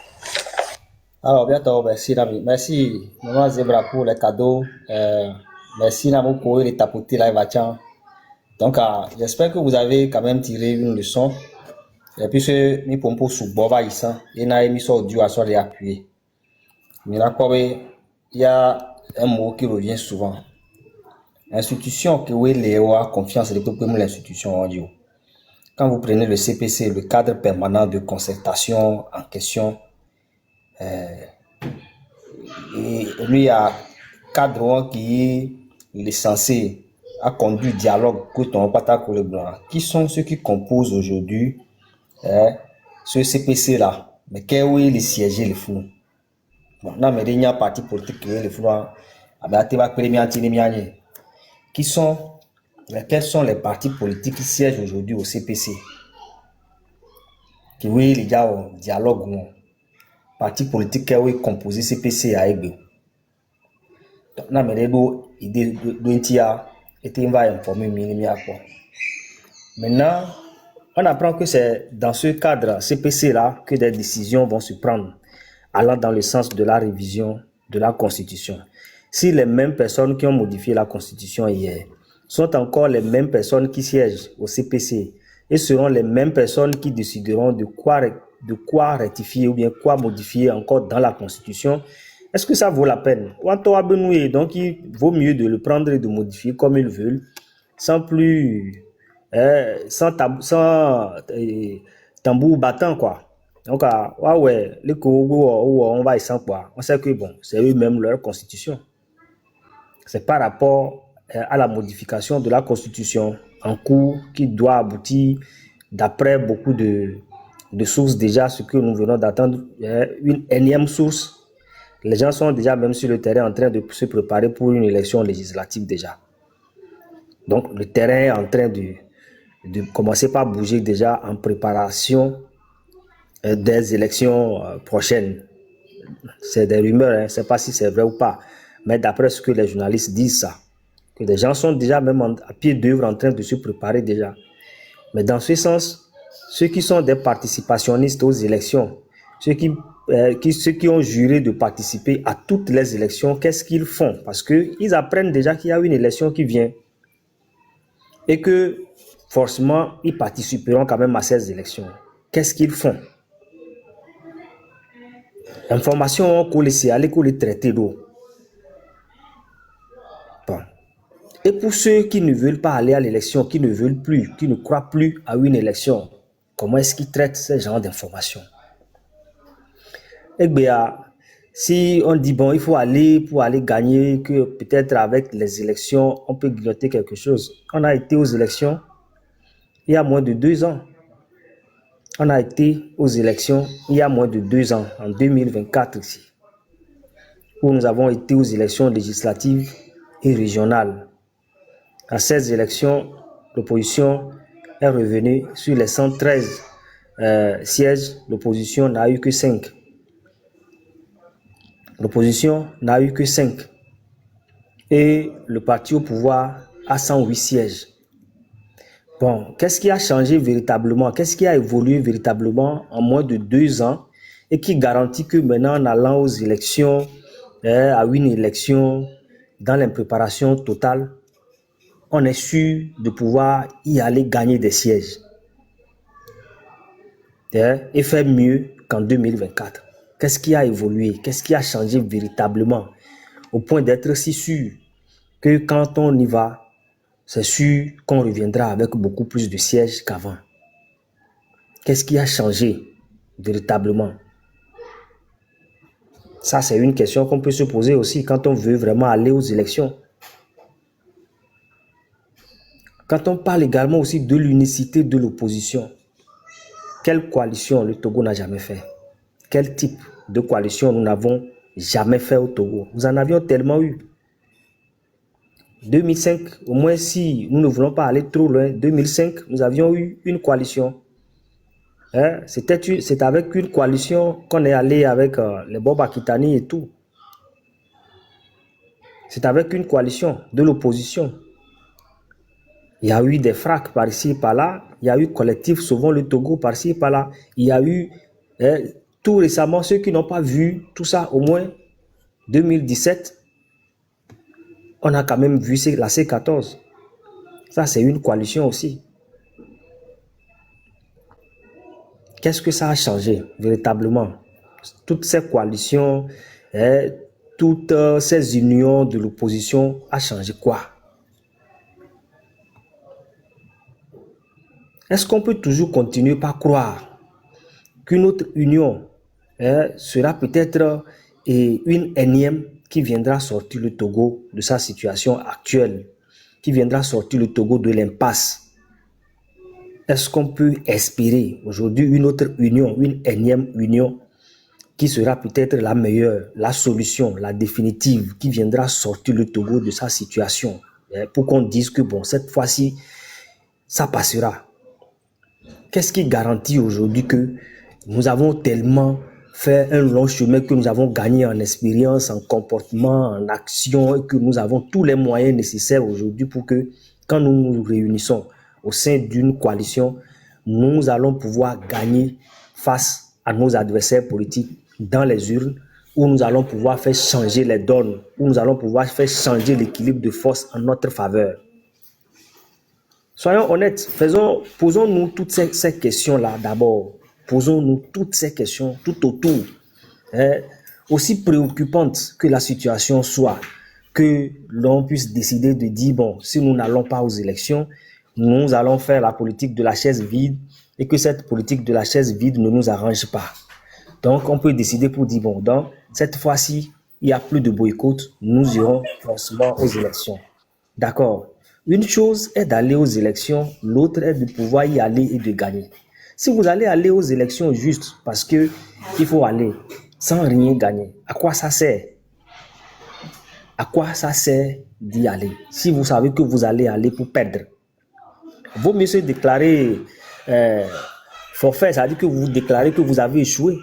Alors, bientôt, merci, Nami. Merci, Maman Zebra, pour les cadeaux. Merci, Namo, pour les tapoter là, Vatian. Donc, j'espère que vous avez quand même tiré une leçon. Et puis, mi pompo sous boba ici, et n'a mis sur Dieu à soi les appuyer. Mais là, il y a un mot qui revient souvent. Institution que oui, les a confiance et comme l'institution audio. Quand vous prenez le CPC, le cadre permanent de concertation en question, et lui a cadre qui est censé a conduit dialogue qui sont ceux qui composent aujourd'hui ce CPC là. Mais quel est le siège les fous? Bon, non, mais il y a un parti politique qui est le fou. Quels sont les partis politiques qui siègent aujourd'hui au CPC? Qui oui, il y a un dialogue. Parti politique qui est composé CPC à Aigbe. Donc, non, mais l'idée était informé Maintenant, on apprend que c'est dans ce cadre CPC là que des décisions vont se prendre allant dans le sens de la révision de la Constitution. Si les mêmes personnes qui ont modifié la Constitution hier sont encore les mêmes personnes qui siègent au CPC et seront les mêmes personnes qui décideront de quoi rectifier ou bien quoi modifier encore dans la Constitution, est-ce que ça vaut la peine? Donc il vaut mieux de le prendre et de modifier comme ils veulent, sans tambour battant quoi. Donc les on va y sans quoi. On sait que bon, c'est eux-mêmes leur constitution. C'est par rapport à la modification de la constitution en cours qui doit aboutir, d'après beaucoup de sources déjà, ce que nous venons d'attendre, une énième source. Les gens sont déjà même sur le terrain en train de se préparer pour une élection législative déjà. Donc le terrain est en train de commencer par bouger déjà en préparation des élections prochaines. C'est des rumeurs, hein, je ne sais pas si c'est vrai ou pas, mais d'après ce que les journalistes disent ça, que des gens sont déjà même à pied d'œuvre en train de se préparer déjà. Mais dans ce sens, ceux qui sont des participationnistes aux élections, ceux qui ont juré de participer à toutes les élections, qu'est-ce qu'ils font? Parce qu'ils apprennent déjà qu'il y a une élection qui vient et que forcément, ils participeront quand même à ces élections. Qu'est-ce qu'ils font? Information qu'on laisse aller, qu'on les traite d'eau. Bon. Et pour ceux qui ne veulent pas aller à l'élection, qui ne veulent plus, qui ne croient plus à une élection, comment est-ce qu'ils traitent ce genre d'informations? Eh bien, si on dit, bon, il faut aller pour aller gagner, que peut-être avec les élections, on peut grignoter quelque chose. On a été aux élections il y a moins de 2 ans. On a été aux élections il y a moins de 2 ans, en 2024 ici, où nous avons été aux élections législatives et régionales. À ces élections, l'opposition est revenue sur les 113 sièges. L'opposition n'a eu que 5. L'opposition n'a eu que 5. Et le parti au pouvoir a 108 sièges. Bon, qu'est-ce qui a changé véritablement? Qu'est-ce qui a évolué véritablement en moins de 2 ans et qui garantit que maintenant, en allant aux élections, à une élection, dans l'impréparation totale, on est sûr de pouvoir y aller gagner des sièges et faire mieux qu'en 2024? Qu'est-ce qui a évolué? Qu'est-ce qui a changé véritablement au point d'être si sûr que quand on y va, c'est sûr qu'on reviendra avec beaucoup plus de sièges qu'avant? Qu'est-ce qui a changé véritablement? Ça, c'est une question qu'on peut se poser aussi quand on veut vraiment aller aux élections. Quand on parle également aussi de l'unicité de l'opposition, quelle coalition le Togo n'a jamais fait? Quel type de coalition nous n'avons jamais fait au Togo? Nous en avions tellement eu. 2005, au moins si nous ne voulons pas aller trop loin, 2005, nous avions eu une coalition. C'est avec une coalition qu'on est allé avec les Bob Akitani et tout. C'est avec une coalition de l'opposition. Il y a eu des fracs par-ci, par-là. Il y a eu collectif Sauvons le Togo par-ci, par-là. Il y a eu tout récemment, ceux qui n'ont pas vu tout ça, au moins 2017, on a quand même vu la C14. Ça, c'est une coalition aussi. Qu'est-ce que ça a changé véritablement? Toutes ces coalitions, toutes ces unions de l'opposition, a changé quoi? Est-ce qu'on peut toujours continuer par croire qu'une autre union sera peut-être une énième qui viendra sortir le Togo de sa situation actuelle, qui viendra sortir le Togo de l'impasse? Est-ce qu'on peut espérer aujourd'hui une autre union, une énième union qui sera peut-être la meilleure, la solution, la définitive, qui viendra sortir le Togo de sa situation pour qu'on dise que bon, cette fois-ci, ça passera? Qu'est-ce qui garantit aujourd'hui que nous avons tellement fait un long chemin, que nous avons gagné en expérience, en comportement, en action, et que nous avons tous les moyens nécessaires aujourd'hui pour que quand nous nous réunissons au sein d'une coalition, nous allons pouvoir gagner face à nos adversaires politiques dans les urnes, où nous allons pouvoir faire changer les donnes, où nous allons pouvoir faire changer l'équilibre de force en notre faveur? Soyons honnêtes, posons-nous toutes ces questions-là d'abord. Posons-nous toutes ces questions tout autour. Aussi préoccupantes que la situation soit, que l'on puisse décider de dire, bon, si nous n'allons pas aux élections, nous allons faire la politique de la chaise vide, et que cette politique de la chaise vide ne nous arrange pas. Donc, on peut décider pour dire, bon, donc, cette fois-ci, il n'y a plus de boycott, nous irons forcément aux élections. D'accord. Une chose est d'aller aux élections, l'autre est de pouvoir y aller et de gagner. Si vous allez aller aux élections juste parce que il faut aller sans rien gagner, à quoi ça sert? À quoi ça sert d'y aller si vous savez que vous allez aller pour perdre? Vaut mieux se déclarer forfait, ça veut dire que vous déclarez que vous avez échoué.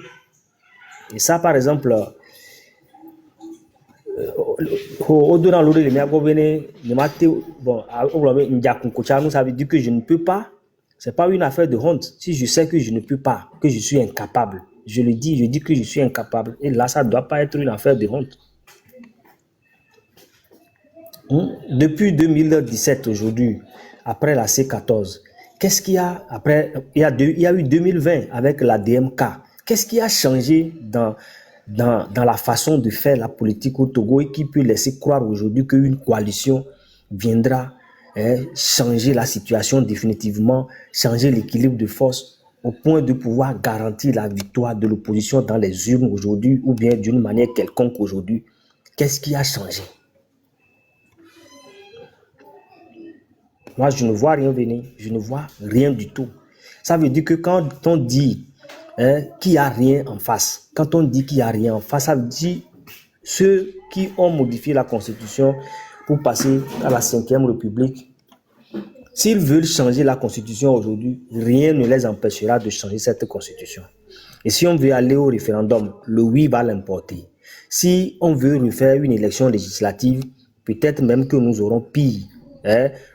Et ça, par exemple, au-delà de ça veut dire que je ne peux pas. C'est pas une affaire de honte. Si je sais que je ne peux pas, que je suis incapable, je le dis, je dis que je suis incapable. Et là, ça ne doit pas être une affaire de honte. Depuis 2017 aujourd'hui, après la C14, qu'est-ce qu'il y a après? Il y a eu 2020 avec la DMK. Qu'est-ce qui a changé dans la façon de faire la politique au Togo et qui peut laisser croire aujourd'hui qu'une coalition viendra changer la situation définitivement, changer l'équilibre de force au point de pouvoir garantir la victoire de l'opposition dans les urnes aujourd'hui ou bien d'une manière quelconque aujourd'hui? Qu'est-ce qui a changé? Moi, je ne vois rien venir. Je ne vois rien du tout. Ça veut dire que quand on dit qu'il n'y a rien en face, quand on dit qu'il n'y a rien en face, ça veut dire ceux qui ont modifié la Constitution pour passer à la 5e République, s'ils veulent changer la Constitution aujourd'hui, rien ne les empêchera de changer cette Constitution. Et si on veut aller au référendum, le oui va l'emporter. Si on veut refaire une élection législative, peut-être même que nous aurons pire.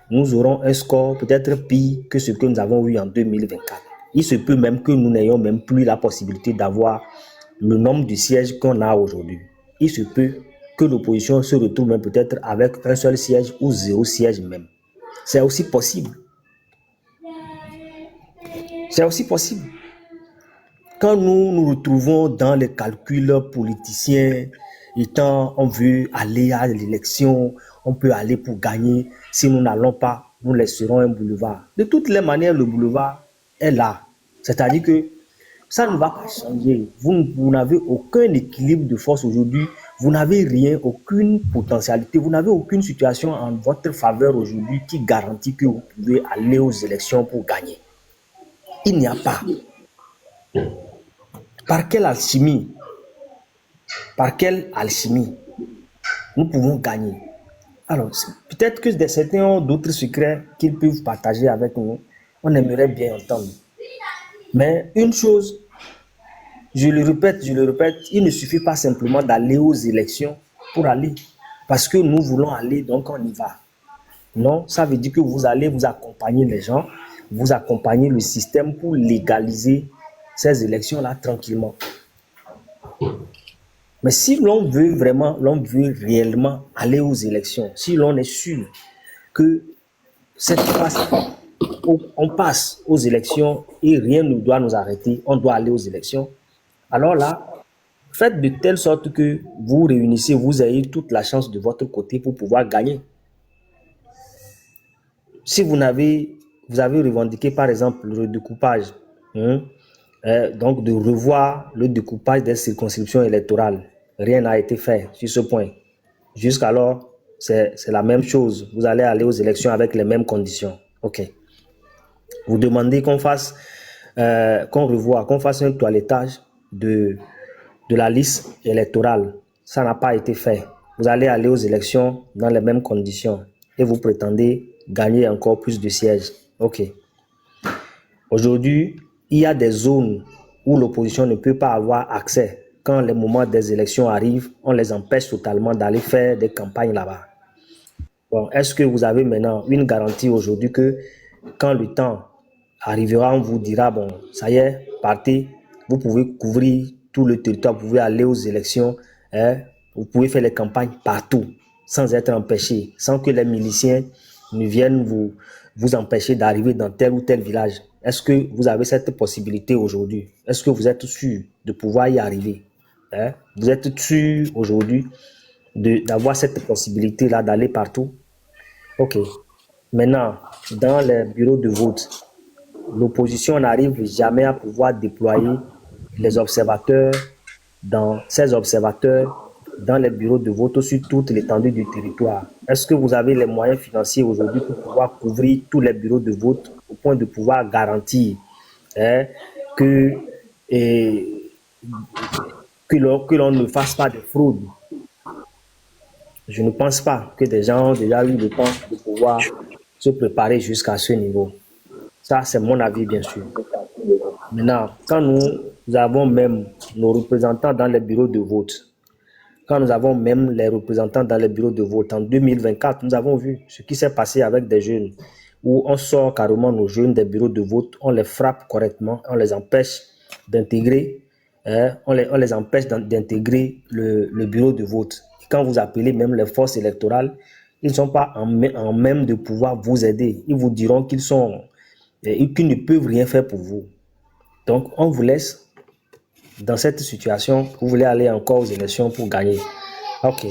Nous aurons un score peut-être pire que ce que nous avons eu en 2024. Il se peut même que nous n'ayons même plus la possibilité d'avoir le nombre de sièges qu'on a aujourd'hui. Il se peut que l'opposition se retrouve même peut-être avec un seul siège ou 0 siège même. C'est aussi possible. C'est aussi possible. Quand nous nous retrouvons dans les calculs politiciens, étant on veut aller à l'élection, on peut aller pour gagner. Si nous n'allons pas, nous laisserons un boulevard. De toutes les manières, le boulevard est là. C'est-à-dire que ça ne va pas changer. Vous n'avez aucun équilibre de force aujourd'hui. Vous n'avez rien, aucune potentialité. Vous n'avez aucune situation en votre faveur aujourd'hui qui garantit que vous pouvez aller aux élections pour gagner. Il n'y a pas. Par quelle alchimie? Par quelle alchimie nous pouvons gagner? Alors, peut-être que certains ont d'autres secrets qu'ils peuvent partager avec nous. On aimerait bien entendre. Mais une chose, je le répète, il ne suffit pas simplement d'aller aux élections pour aller. Parce que nous voulons aller, donc on y va. Non, ça veut dire que vous allez vous accompagner les gens, vous accompagner le système pour légaliser ces élections-là tranquillement. Mais si l'on veut réellement aller aux élections, si l'on est sûr que cette fois-ci, on passe aux élections et rien ne doit nous arrêter, on doit aller aux élections, alors là, faites de telle sorte que vous réunissez, vous ayez toute la chance de votre côté pour pouvoir gagner. Si vous avez revendiqué par exemple le découpage, donc de revoir le découpage des circonscriptions électorales, rien n'a été fait sur ce point. Jusqu'alors, c'est la même chose. Vous allez aller aux élections avec les mêmes conditions. Ok. Vous demandez qu'on fasse, qu'on fasse un toilettage de la liste électorale. Ça n'a pas été fait. Vous allez aller aux élections dans les mêmes conditions et vous prétendez gagner encore plus de sièges. Ok. Aujourd'hui, il y a des zones où l'opposition ne peut pas avoir accès. Quand les moments des élections arrivent, on les empêche totalement d'aller faire des campagnes là-bas. Bon, est-ce que vous avez maintenant une garantie aujourd'hui que quand le temps arrivera, on vous dira, bon, ça y est, partez, vous pouvez couvrir tout le territoire, vous pouvez aller aux élections, vous pouvez faire les campagnes partout, sans être empêché, sans que les miliciens ne viennent vous empêcher d'arriver dans tel ou tel village. Est-ce que vous avez cette possibilité aujourd'hui? Est-ce que vous êtes sûr de pouvoir y arriver? Vous êtes sûr aujourd'hui d'avoir cette possibilité-là d'aller partout? Ok. Maintenant, dans les bureaux de vote, l'opposition n'arrive jamais à pouvoir déployer les observateurs dans les bureaux de vote sur toute l'étendue du territoire. Est-ce que vous avez les moyens financiers aujourd'hui pour pouvoir couvrir tous les bureaux de vote au point de pouvoir garantir que l'on ne fasse pas de fraude? Je ne pense pas que des gens ont déjà eu le temps de pouvoir se préparer jusqu'à ce niveau. Ça, c'est mon avis, bien sûr. Maintenant, quand nous avons même nos représentants dans les bureaux de vote, quand nous avons même les représentants dans les bureaux de vote en 2024, nous avons vu ce qui s'est passé avec des jeunes, où on sort carrément nos jeunes des bureaux de vote, on les frappe correctement, on les empêche d'intégrer, on les empêche d'intégrer le bureau de vote. Et quand vous appelez même les forces électorales, ils ne sont pas en même de pouvoir vous aider. Ils vous diront qu'ils ne peuvent rien faire pour vous. Donc, on vous laisse dans cette situation. Vous voulez aller encore aux élections pour gagner. Ok.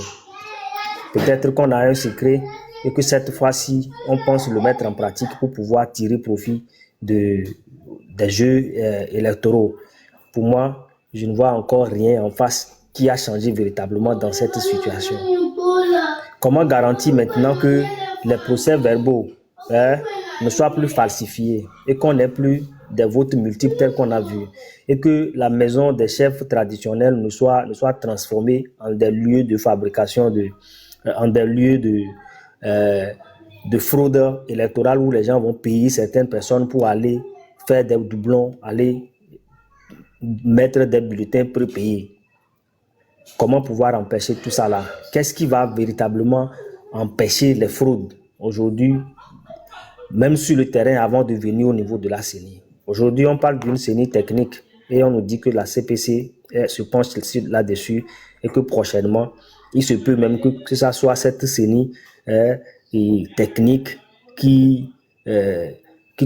Peut-être qu'on a un secret et que cette fois-ci, on pense le mettre en pratique pour pouvoir tirer profit des jeux électoraux. Pour moi, je ne vois encore rien en face qui a changé véritablement dans cette situation. Comment garantir maintenant que les procès-verbaux ne soient plus falsifiés et qu'on n'ait plus des votes multiples tels qu'on a vu et que la maison des chefs traditionnels ne soit transformée en des lieux de fabrication, en des lieux de fraude électorale où les gens vont payer certaines personnes pour aller faire des doublons, aller mettre des bulletins prépayés. Comment pouvoir empêcher tout ça là? Qu'est-ce qui va véritablement empêcher les fraudes aujourd'hui, même sur le terrain, avant de venir au niveau de la CENI? Aujourd'hui, on parle d'une CENI technique et on nous dit que la CPC se penche là-dessus et que prochainement, il se peut même que ça soit cette CENI technique qui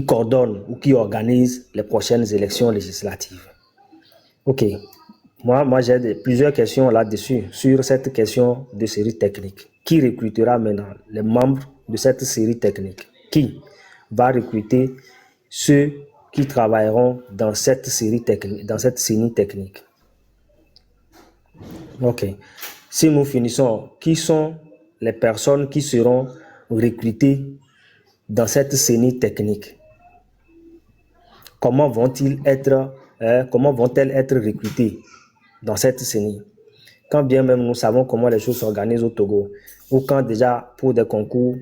coordonne ou qui organise les prochaines élections législatives. Ok. Moi j'ai plusieurs questions là-dessus, sur cette question de série technique. Qui recrutera maintenant les membres de cette série technique? Qui va recruter ceux qui travailleront dans cette série technique, dans cette CENI technique? Ok. Si nous finissons, qui sont les personnes qui seront recrutées dans cette CENI technique? Comment vont-elles être recrutées dans cette CENI? Quand bien même nous savons comment les choses s'organisent au Togo, ou quand déjà pour des concours,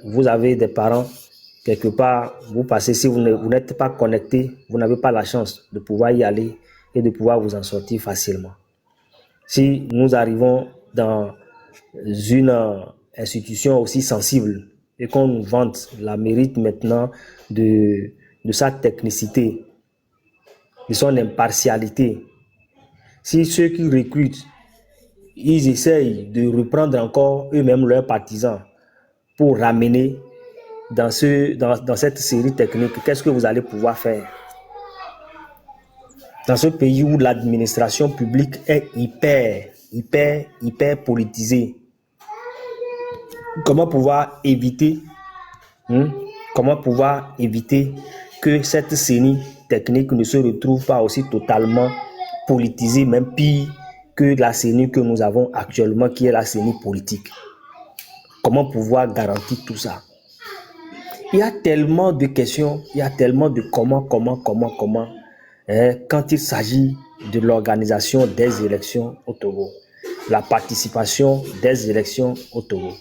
vous avez des parents, quelque part, vous passez, si vous n'êtes pas connecté, vous n'avez pas la chance de pouvoir y aller et de pouvoir vous en sortir facilement. Si nous arrivons dans une institution aussi sensible et qu'on nous vante la mérite maintenant de sa technicité, de son impartialité, si ceux qui recrutent, ils essayent de reprendre encore eux-mêmes leurs partisans pour ramener dans cette série technique, qu'est-ce que vous allez pouvoir faire? Dans ce pays où l'administration publique est hyper politisée, comment pouvoir éviter que cette CENI technique ne se retrouve pas aussi totalement politisée, même pire que la CENI que nous avons actuellement, qui est la CENI politique? Comment pouvoir garantir tout ça? Il y a tellement de questions, il y a tellement de comment, quand il s'agit de l'organisation des élections au Togo, la participation des élections au Togo.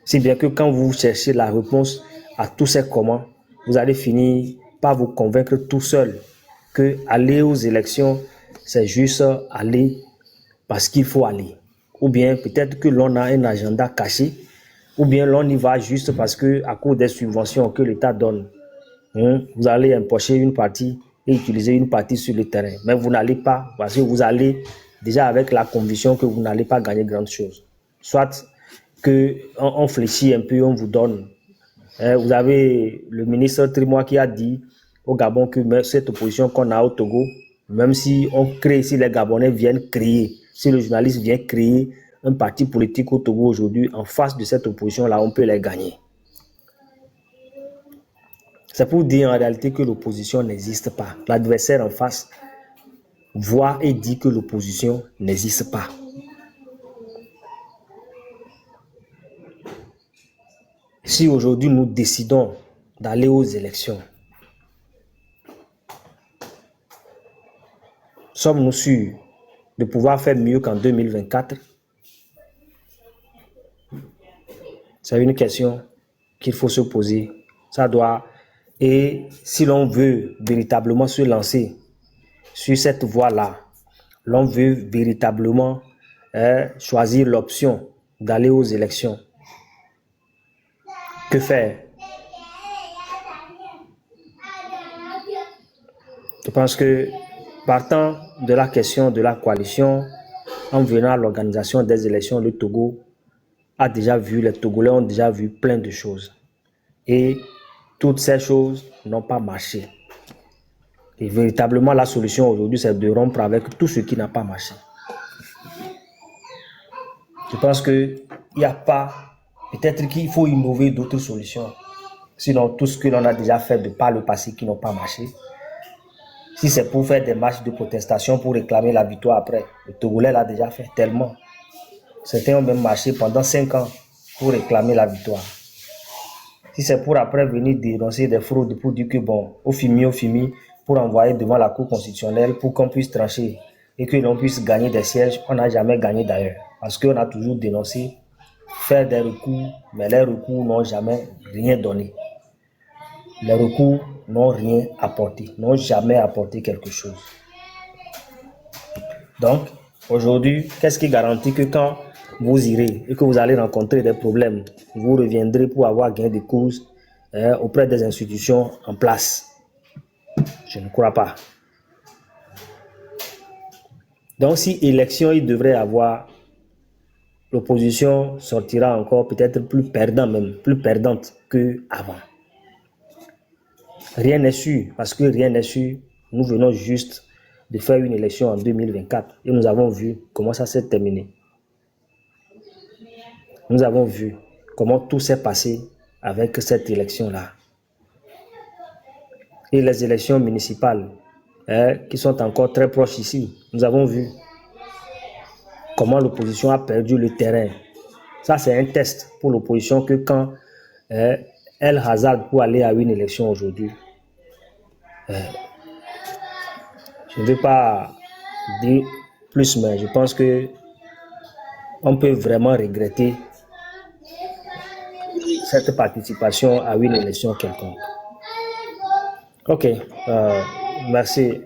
Si bien que quand vous cherchez la réponse à tous ces comment, vous allez finir par vous convaincre tout seul que aller aux élections, c'est juste aller parce qu'il faut aller. Ou bien peut-être que l'on a un agenda caché, ou bien l'on y va juste parce que à cause des subventions que l'État donne, vous allez empocher une partie et utiliser une partie sur le terrain. Mais vous n'allez pas, parce que vous allez déjà avec la conviction que vous n'allez pas gagner grande chose. Soit qu'on fléchit un peu, on vous donne. Vous avez le ministre Trimois qui a dit au Gabon que cette opposition qu'on a au Togo, même si on crée, si les Gabonais viennent créer, si le journaliste vient créer un parti politique au Togo aujourd'hui, en face de cette opposition-là, on peut les gagner. C'est pour dire en réalité que l'opposition n'existe pas. L'adversaire en face voit et dit que l'opposition n'existe pas. Si aujourd'hui nous décidons d'aller aux élections, sommes-nous sûrs de pouvoir faire mieux qu'en 2024? C'est une question qu'il faut se poser. Ça doit Et si l'on veut véritablement se lancer sur cette voie-là, l'on veut véritablement choisir l'option d'aller aux élections, que faire? Je pense que partant de la question de la coalition, en venant à l'organisation des élections, le Togo a déjà vu, les Togolais ont déjà vu plein de choses. Et toutes ces choses n'ont pas marché. Et véritablement, la solution aujourd'hui, c'est de rompre avec tout ce qui n'a pas marché. Je pense qu'il n'y a pas, peut-être qu'il faut innover d'autres solutions. Sinon, tout ce que l'on a déjà fait de par le passé qui n'ont pas marché, si c'est pour faire des marches de protestation pour réclamer la victoire après, le Togolais l'a déjà fait tellement. Certains ont même marché pendant 5 ans pour réclamer la victoire. Si c'est pour après venir dénoncer des fraudes pour dire que bon, au FIMI, pour envoyer devant la Cour constitutionnelle pour qu'on puisse trancher et que l'on puisse gagner des sièges, on n'a jamais gagné d'ailleurs. Parce qu'on a toujours dénoncé, faire des recours, mais les recours n'ont jamais rien donné. Les recours n'ont rien apporté, n'ont jamais apporté quelque chose. Donc, aujourd'hui, qu'est-ce qui garantit que quand vous irez et que vous allez rencontrer des problèmes, vous reviendrez pour avoir gain de cause auprès des institutions en place? Je ne crois pas. Donc, si élection il devrait avoir, l'opposition sortira encore peut-être plus perdante qu'avant. Rien n'est sûr, parce que rien n'est sûr. Nous venons juste de faire une élection en 2024 et nous avons vu comment ça s'est terminé. Nous avons vu comment tout s'est passé avec cette élection-là. Et les élections municipales qui sont encore très proches ici, nous avons vu comment l'opposition a perdu le terrain. Ça, c'est un test pour l'opposition que quand elle hasarde pour aller à une élection aujourd'hui, je ne vais pas dire plus, mais je pense que on peut vraiment regretter cette participation à une élection quelconque. Ok, merci.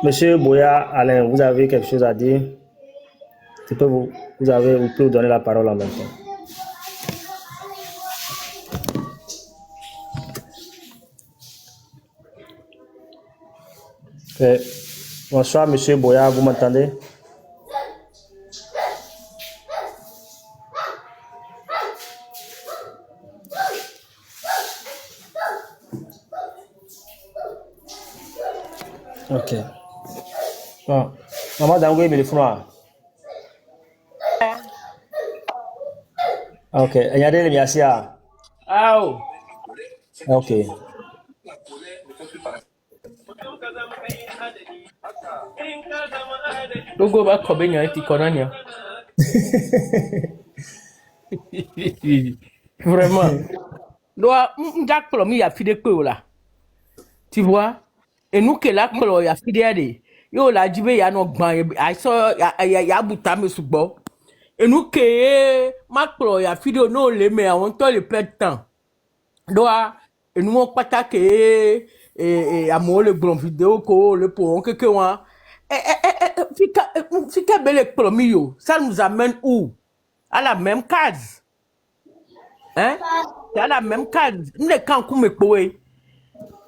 Monsieur Boya Alain, vous avez quelque chose à dire? Vous pouvez vous donner la parole en même temps. Bonsoir, monsieur Boya, vous m'entendez? Ok. Bon. Maman Dangoye, mais le froid. Ok. Il y a des merci. Ok. Logo ba kobe nya ti konania. Vraiment. Doa m'dak plo mi ya fide pe o la. Tu vois? Et nous que là plo ya fide ade. Yo la jibe ya no gban I saw ya buta me sugbo. Et nous que ma plo ya fide no le me awon to le perdre temps. Doa et nous on pata que amo le bon vidéo ko le pour que wa Fika belle promio, ça nous amène où? À la même case. Hein? C'est à la même case. Nous les camps comme poé.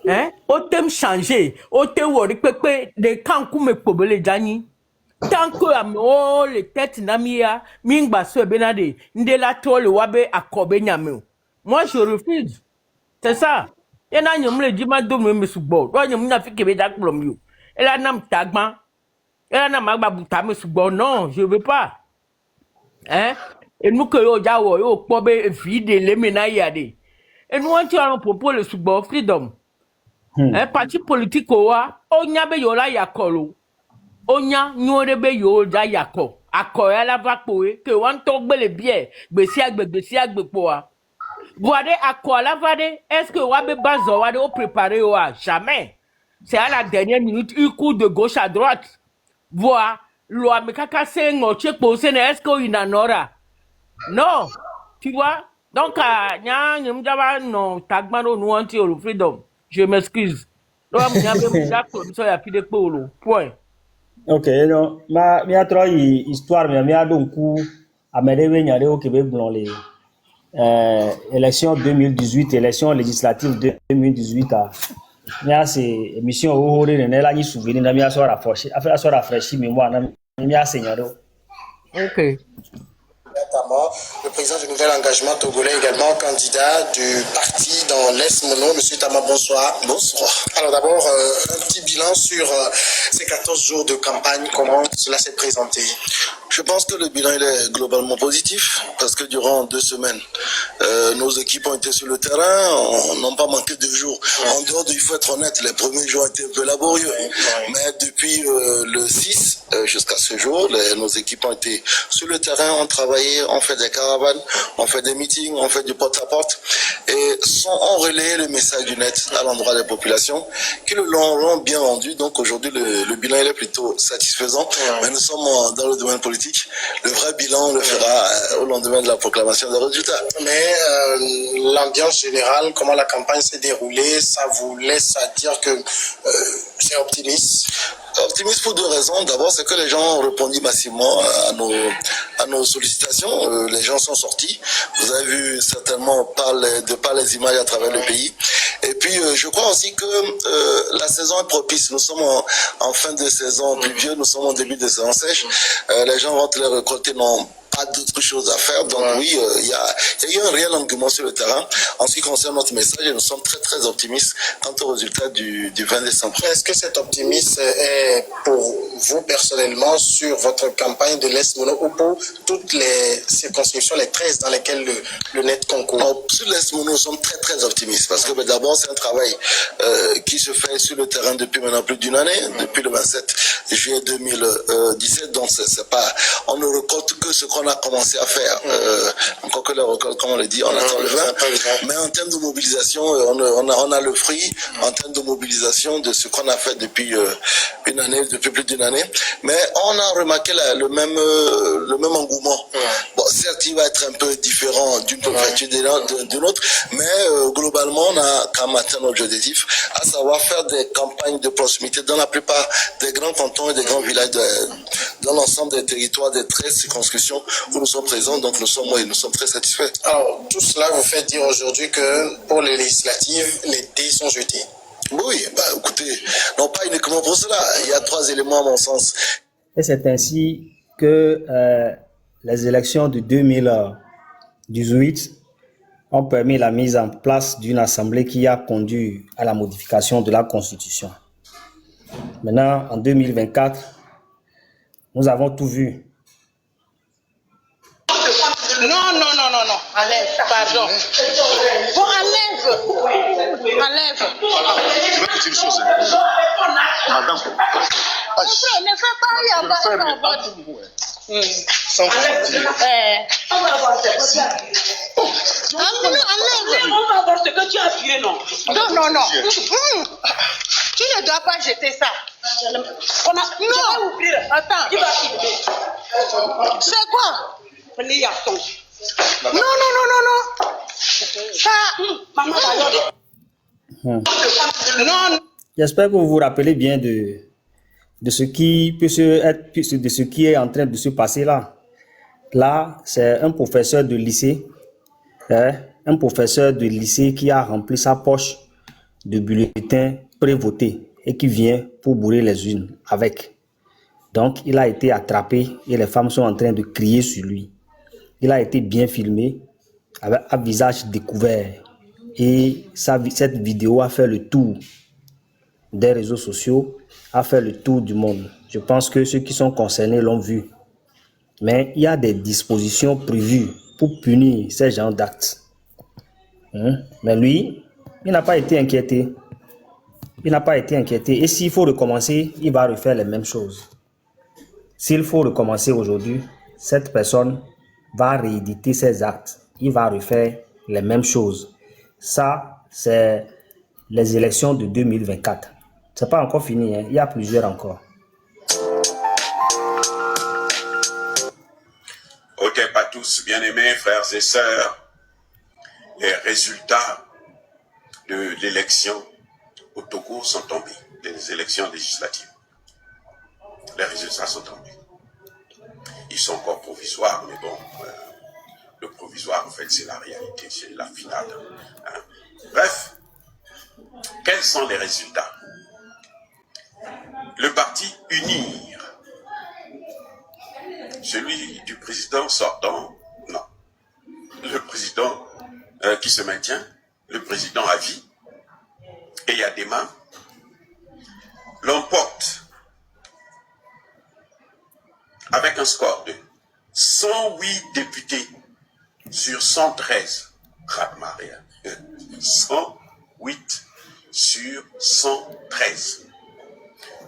Hein? Au thème changé, au thème wori pepe, les camps comme pobele dani. Tant que les têtes namia, mingba se benade, ndela to le wabe akobe nyameo. Moi je refuse. C'est ça. Et là, nous me dit ma dome me subo. Toi, nous n'a fait que be dak promio. Et là, nam tagman. Et là, non, je ne veux pas. Hein? Et nous, que nous avons vide les ménages. Et nous, on a un propos le sous freedom. Un parti politique, on a yola yakolo. On a nyorebe yola yako. Akko ya la vapoe, que on tombe les biais, besiag bepoa. Voyez akko la vade, est-ce que wabe bazo wade au préparé oa? Jamais. C'est à la dernière minute, un coup de gauche à droite. Voir loi me kaka sengo che pose est-ce qu'il y en aura? Non, tu vois, Donc, non, tagmano nous anti au freedom. Je m'excuse. Donc, point. Ok, non, mi a trop histoire, mais mi a donc coup à me réveiller au Québec dans les élections 2018, élections législatives 2018 à mi a ces émissions au de ne la ni souvenir na mi a so rafraîchi mémoire na mi a seigneur. Ok. Notamment le président du Nouvel Engagement togolais, également candidat du parti dans l'Est Mono. Monsieur Tama, bonsoir. Bonsoir. Alors d'abord, un petit bilan sur ces 14 jours de campagne, comment cela s'est présenté? Je pense que le bilan il est globalement positif parce que durant 2 semaines, nos équipes ont été sur le terrain, on n'a pas manqué de jours. En dehors il faut être honnête, les premiers jours ont été un peu laborieux. Mais depuis le 6 jusqu'à ce jour, nos équipes ont été sur le terrain, ont travaillé, ont fait des caravanes, ont fait des meetings, ont fait du porte-à-porte et ont relayé le message du net à l'endroit des populations qui l'ont bien rendu. Donc aujourd'hui, le bilan il est plutôt satisfaisant. Mais nous sommes dans le domaine politique. Le vrai bilan, on le fera au lendemain de la proclamation des résultats. Mais l'ambiance générale, comment la campagne s'est déroulée, ça vous laisse à dire que c'est optimiste? Optimiste pour 2 raisons. D'abord, c'est que les gens ont répondu massivement à nos sollicitations. Les gens sont sortis. Vous avez vu certainement par les images à travers le pays. Et puis, je crois aussi que la saison est propice. Nous sommes en fin de saison pluvieuse, nous sommes en début de saison sèche. Les gens vont les récolter, non pas d'autres choses à faire. Donc oui, il y a eu un réel engouement sur le terrain. En ce qui concerne notre message, nous sommes très très optimistes quant au résultat du 20 décembre. Est-ce que cet optimisme est pour vous personnellement sur votre campagne de l'Est Mono ou pour toutes les circonscriptions, les 13 dans lesquelles le net concourt? Sur l'Est Mono, nous sommes très très optimistes parce que d'abord c'est un travail qui se fait sur le terrain depuis maintenant plus d'1 année, depuis le 27 juillet 2017. Donc c'est pas, on ne récolte que ce qu'on a commencé à faire. Encore que le récolte, comme on le dit, on attend le 20. Mais en termes de mobilisation, on a le fruit en termes de mobilisation de ce qu'on a fait depuis depuis plus d'1 année. Mais on a remarqué le même engouement. Bon, certes, il va être un peu différent d'une préfecture de l'autre, mais globalement, on a quand même atteint notre objectif, à savoir faire des campagnes de proximité dans la plupart des grands cantons et des grands villages dans l'ensemble des territoires des 13 circonscriptions où nous sommes présents. Donc nous sommes très satisfaits. Alors, tout cela vous fait dire aujourd'hui que pour les législatives, les dés sont jetés. Oui, écoutez, non pas uniquement pour cela. Il y a 3 éléments à mon sens. Et c'est ainsi que les élections de 2018 ont permis la mise en place d'une assemblée qui a conduit à la modification de la Constitution. Maintenant, en 2024, nous avons tout vu. Non. Enlève, pardon. Bon, enlève. Je vais dire une chose. Madame. Ne fais pas, il y a pas enlève. On va voir ce que tu as tué, non? Non. Tu ne dois pas jeter ça. Non. Attends. Qui va filmer? C'est quoi? Non. Ça. Non. J'espère que vous vous rappelez bien de ce qui peut être, de ce qui est en train de se passer là. Là, c'est un professeur de lycée, qui a rempli sa poche de bulletins prévotés et qui vient pour bourrer les urnes avec. Donc, il a été attrapé et les femmes sont en train de crier sur lui. Il a été bien filmé avec un visage découvert et cette vidéo a fait le tour des réseaux sociaux, a fait le tour du monde. Je pense que ceux qui sont concernés l'ont vu. Mais il y a des dispositions prévues pour punir ces genres d'actes. Mais lui, il n'a pas été inquiété. Et s'il faut recommencer, il va refaire les mêmes choses. S'il faut recommencer aujourd'hui, cette personne va rééditer ses actes. Il va refaire les mêmes choses. Ça, c'est les élections de 2024. Ce n'est pas encore fini, hein. Il y a plusieurs encore. Ok, pas tous, bien-aimés, frères et sœurs. les résultats de l'élection au Togo sont tombés, les élections législatives. Les résultats sont tombés. Ils sont encore provisoires, mais bon, le provisoire, en fait, c'est la réalité, c'est la finale. Hein. Bref, quels sont les résultats? Le parti UNIR, celui du président sortant, non, le président qui se maintient, le président à vie, et Yadema, l'emporte avec un score de 108 députés sur 113. 108 sur 113.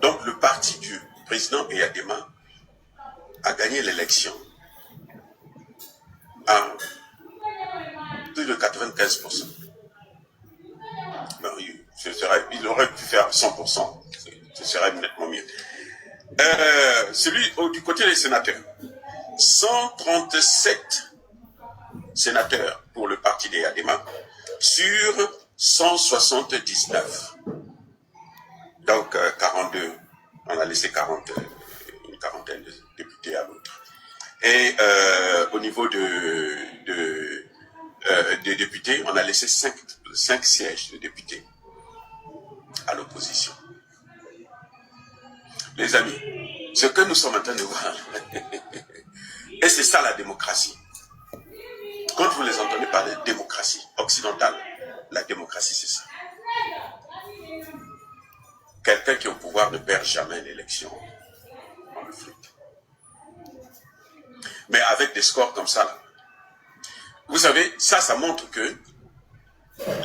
Donc le parti du président Eyadema a gagné l'élection à plus de 95%. Ben, il aurait pu faire 100%. Ce serait nettement mieux. Celui du côté des sénateurs, 137 sénateurs pour le parti des Yadema sur 179. Donc 42, on a laissé une quarantaine de députés à l'autre. Et au niveau des députés, on a laissé 5 sièges de députés à l'opposition. Les amis, ce que nous sommes en train de voir, et c'est ça la démocratie. Quand vous les entendez parler de démocratie occidentale, la démocratie c'est ça. Quelqu'un qui est au pouvoir ne perd jamais l'élection en Afrique. Mais avec des scores comme ça, là, vous savez, ça montre que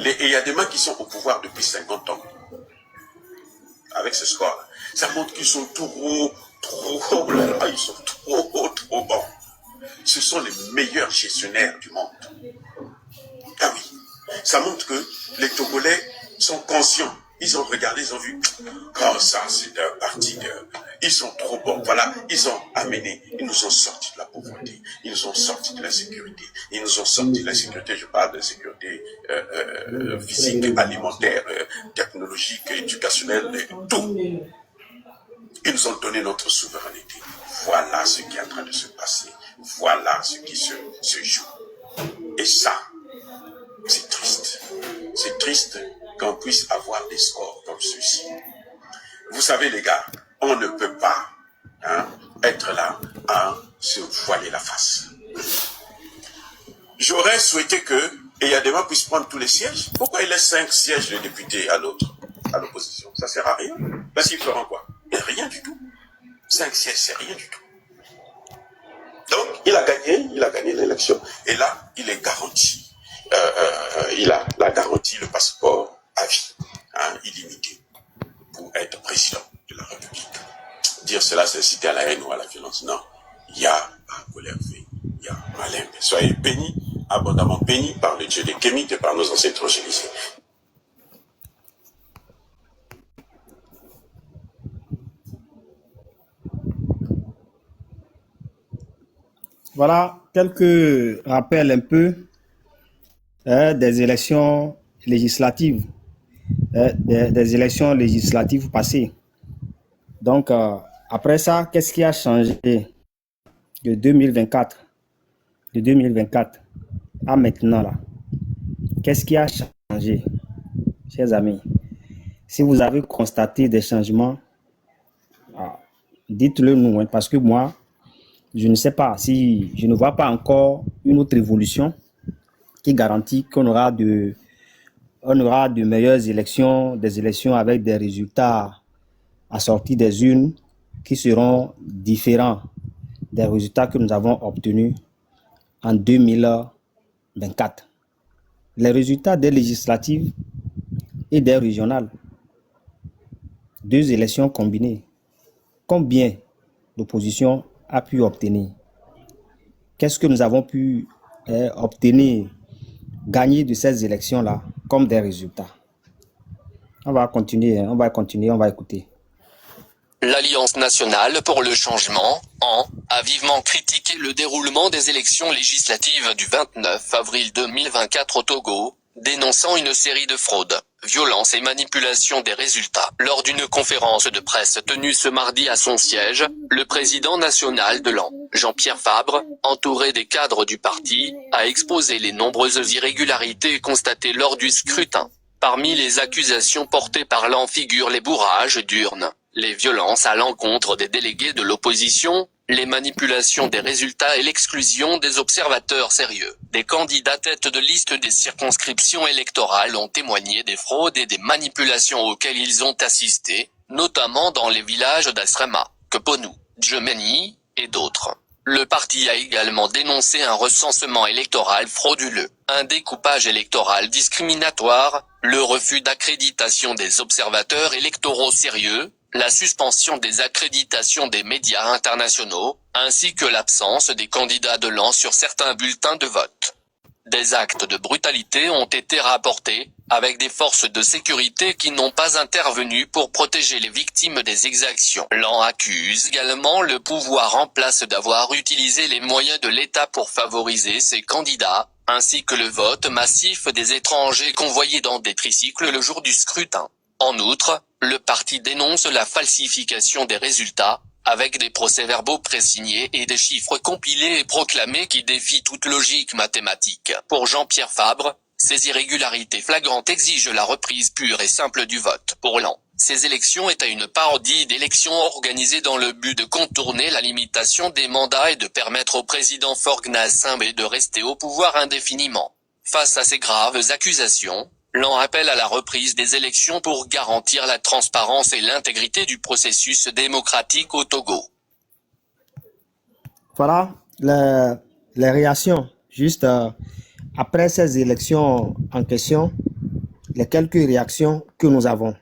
il y a des gens qui sont au pouvoir depuis 50 ans. Avec ce score-là, ça montre qu'ils sont ils sont trop bons. Ce sont les meilleurs gestionnaires du monde. Ah oui, ça montre que les Togolais sont conscients. Ils ont regardé, ils ont vu, oh ça c'est un parti ils sont trop bons, voilà, ils ont amené, ils nous ont sortis de la pauvreté, ils nous ont sortis de la sécurité, ils nous ont sortis de la sécurité, je parle de sécurité physique, alimentaire, technologique, éducationnelle, tout. Ils nous ont donné notre souveraineté. Voilà ce qui est en train de se passer, voilà ce qui se joue. Et ça, c'est triste. C'est triste qu'on puisse avoir des scores comme ceux-ci. Vous savez les gars, on ne peut pas être là à se voiler la face. J'aurais souhaité que Eyadema puisse prendre tous les sièges. Pourquoi il laisse 5 sièges de députés à l'opposition? Ça sert à rien. Parce qu'ils feront quoi? Rien du tout. 5 sièges, c'est rien du tout. Donc, il a gagné l'élection. Et là, il est garanti. Il a la garantie, le passeport à vie, illimité, pour être président de la République. Dire cela, c'est citer à la haine ou à la violence. Non, il y a à colère fait, il y a malin. Soyez bénis, abondamment bénis par le Dieu des Kémites et par nos ancêtres angélisés. Voilà quelques rappels un peu des élections législatives, des élections législatives passées. Donc, après ça, qu'est-ce qui a changé de 2024 à maintenant là? Qu'est-ce qui a changé, chers amis? Si vous avez constaté des changements, dites-le nous, parce que moi, je ne sais pas, si je ne vois pas encore une autre évolution qui garantit qu'on aura de meilleures élections, des élections avec des résultats assortis des urnes qui seront différents des résultats que nous avons obtenus en 2024. Les résultats des législatives et des régionales, 2 élections combinées, combien l'opposition a pu obtenir? Qu'est-ce que nous avons pu obtenir, gagner de ces élections-là comme des résultats? On va continuer, on va écouter. L'Alliance nationale pour le changement, a vivement critiqué le déroulement des élections législatives du 29 avril 2024 au Togo, dénonçant une série de fraudes, violences et manipulations des résultats. Lors d'une conférence de presse tenue ce mardi à son siège, le président national de l'AN, Jean-Pierre Fabre, entouré des cadres du parti, a exposé les nombreuses irrégularités constatées lors du scrutin. Parmi les accusations portées par l'AN figurent les bourrages d'urnes, les violences à l'encontre des délégués de l'opposition, les manipulations des résultats et l'exclusion des observateurs sérieux. Des candidats tête de liste des circonscriptions électorales ont témoigné des fraudes et des manipulations auxquelles ils ont assisté, notamment dans les villages d'Asrema, Koponou, Djemeni, et d'autres. Le parti a également dénoncé un recensement électoral frauduleux, un découpage électoral discriminatoire, le refus d'accréditation des observateurs électoraux sérieux, la suspension des accréditations des médias internationaux, ainsi que l'absence des candidats de l'AN sur certains bulletins de vote. Des actes de brutalité ont été rapportés, avec des forces de sécurité qui n'ont pas intervenu pour protéger les victimes des exactions. L'AN accuse également le pouvoir en place d'avoir utilisé les moyens de l'État pour favoriser ses candidats, ainsi que le vote massif des étrangers convoyés dans des tricycles le jour du scrutin. En outre, le parti dénonce la falsification des résultats, avec des procès-verbaux présignés et des chiffres compilés et proclamés qui défient toute logique mathématique. Pour Jean-Pierre Fabre, ces irrégularités flagrantes exigent la reprise pure et simple du vote. Pour l'AN, ces élections étaient une parodie d'élections organisées dans le but de contourner la limitation des mandats et de permettre au président Faure Gnassingbé de rester au pouvoir indéfiniment. Face à ces graves accusations, l'AN appelle à la reprise des élections pour garantir la transparence et l'intégrité du processus démocratique au Togo. Voilà les réactions. Juste après ces élections en question, les quelques réactions que nous avons.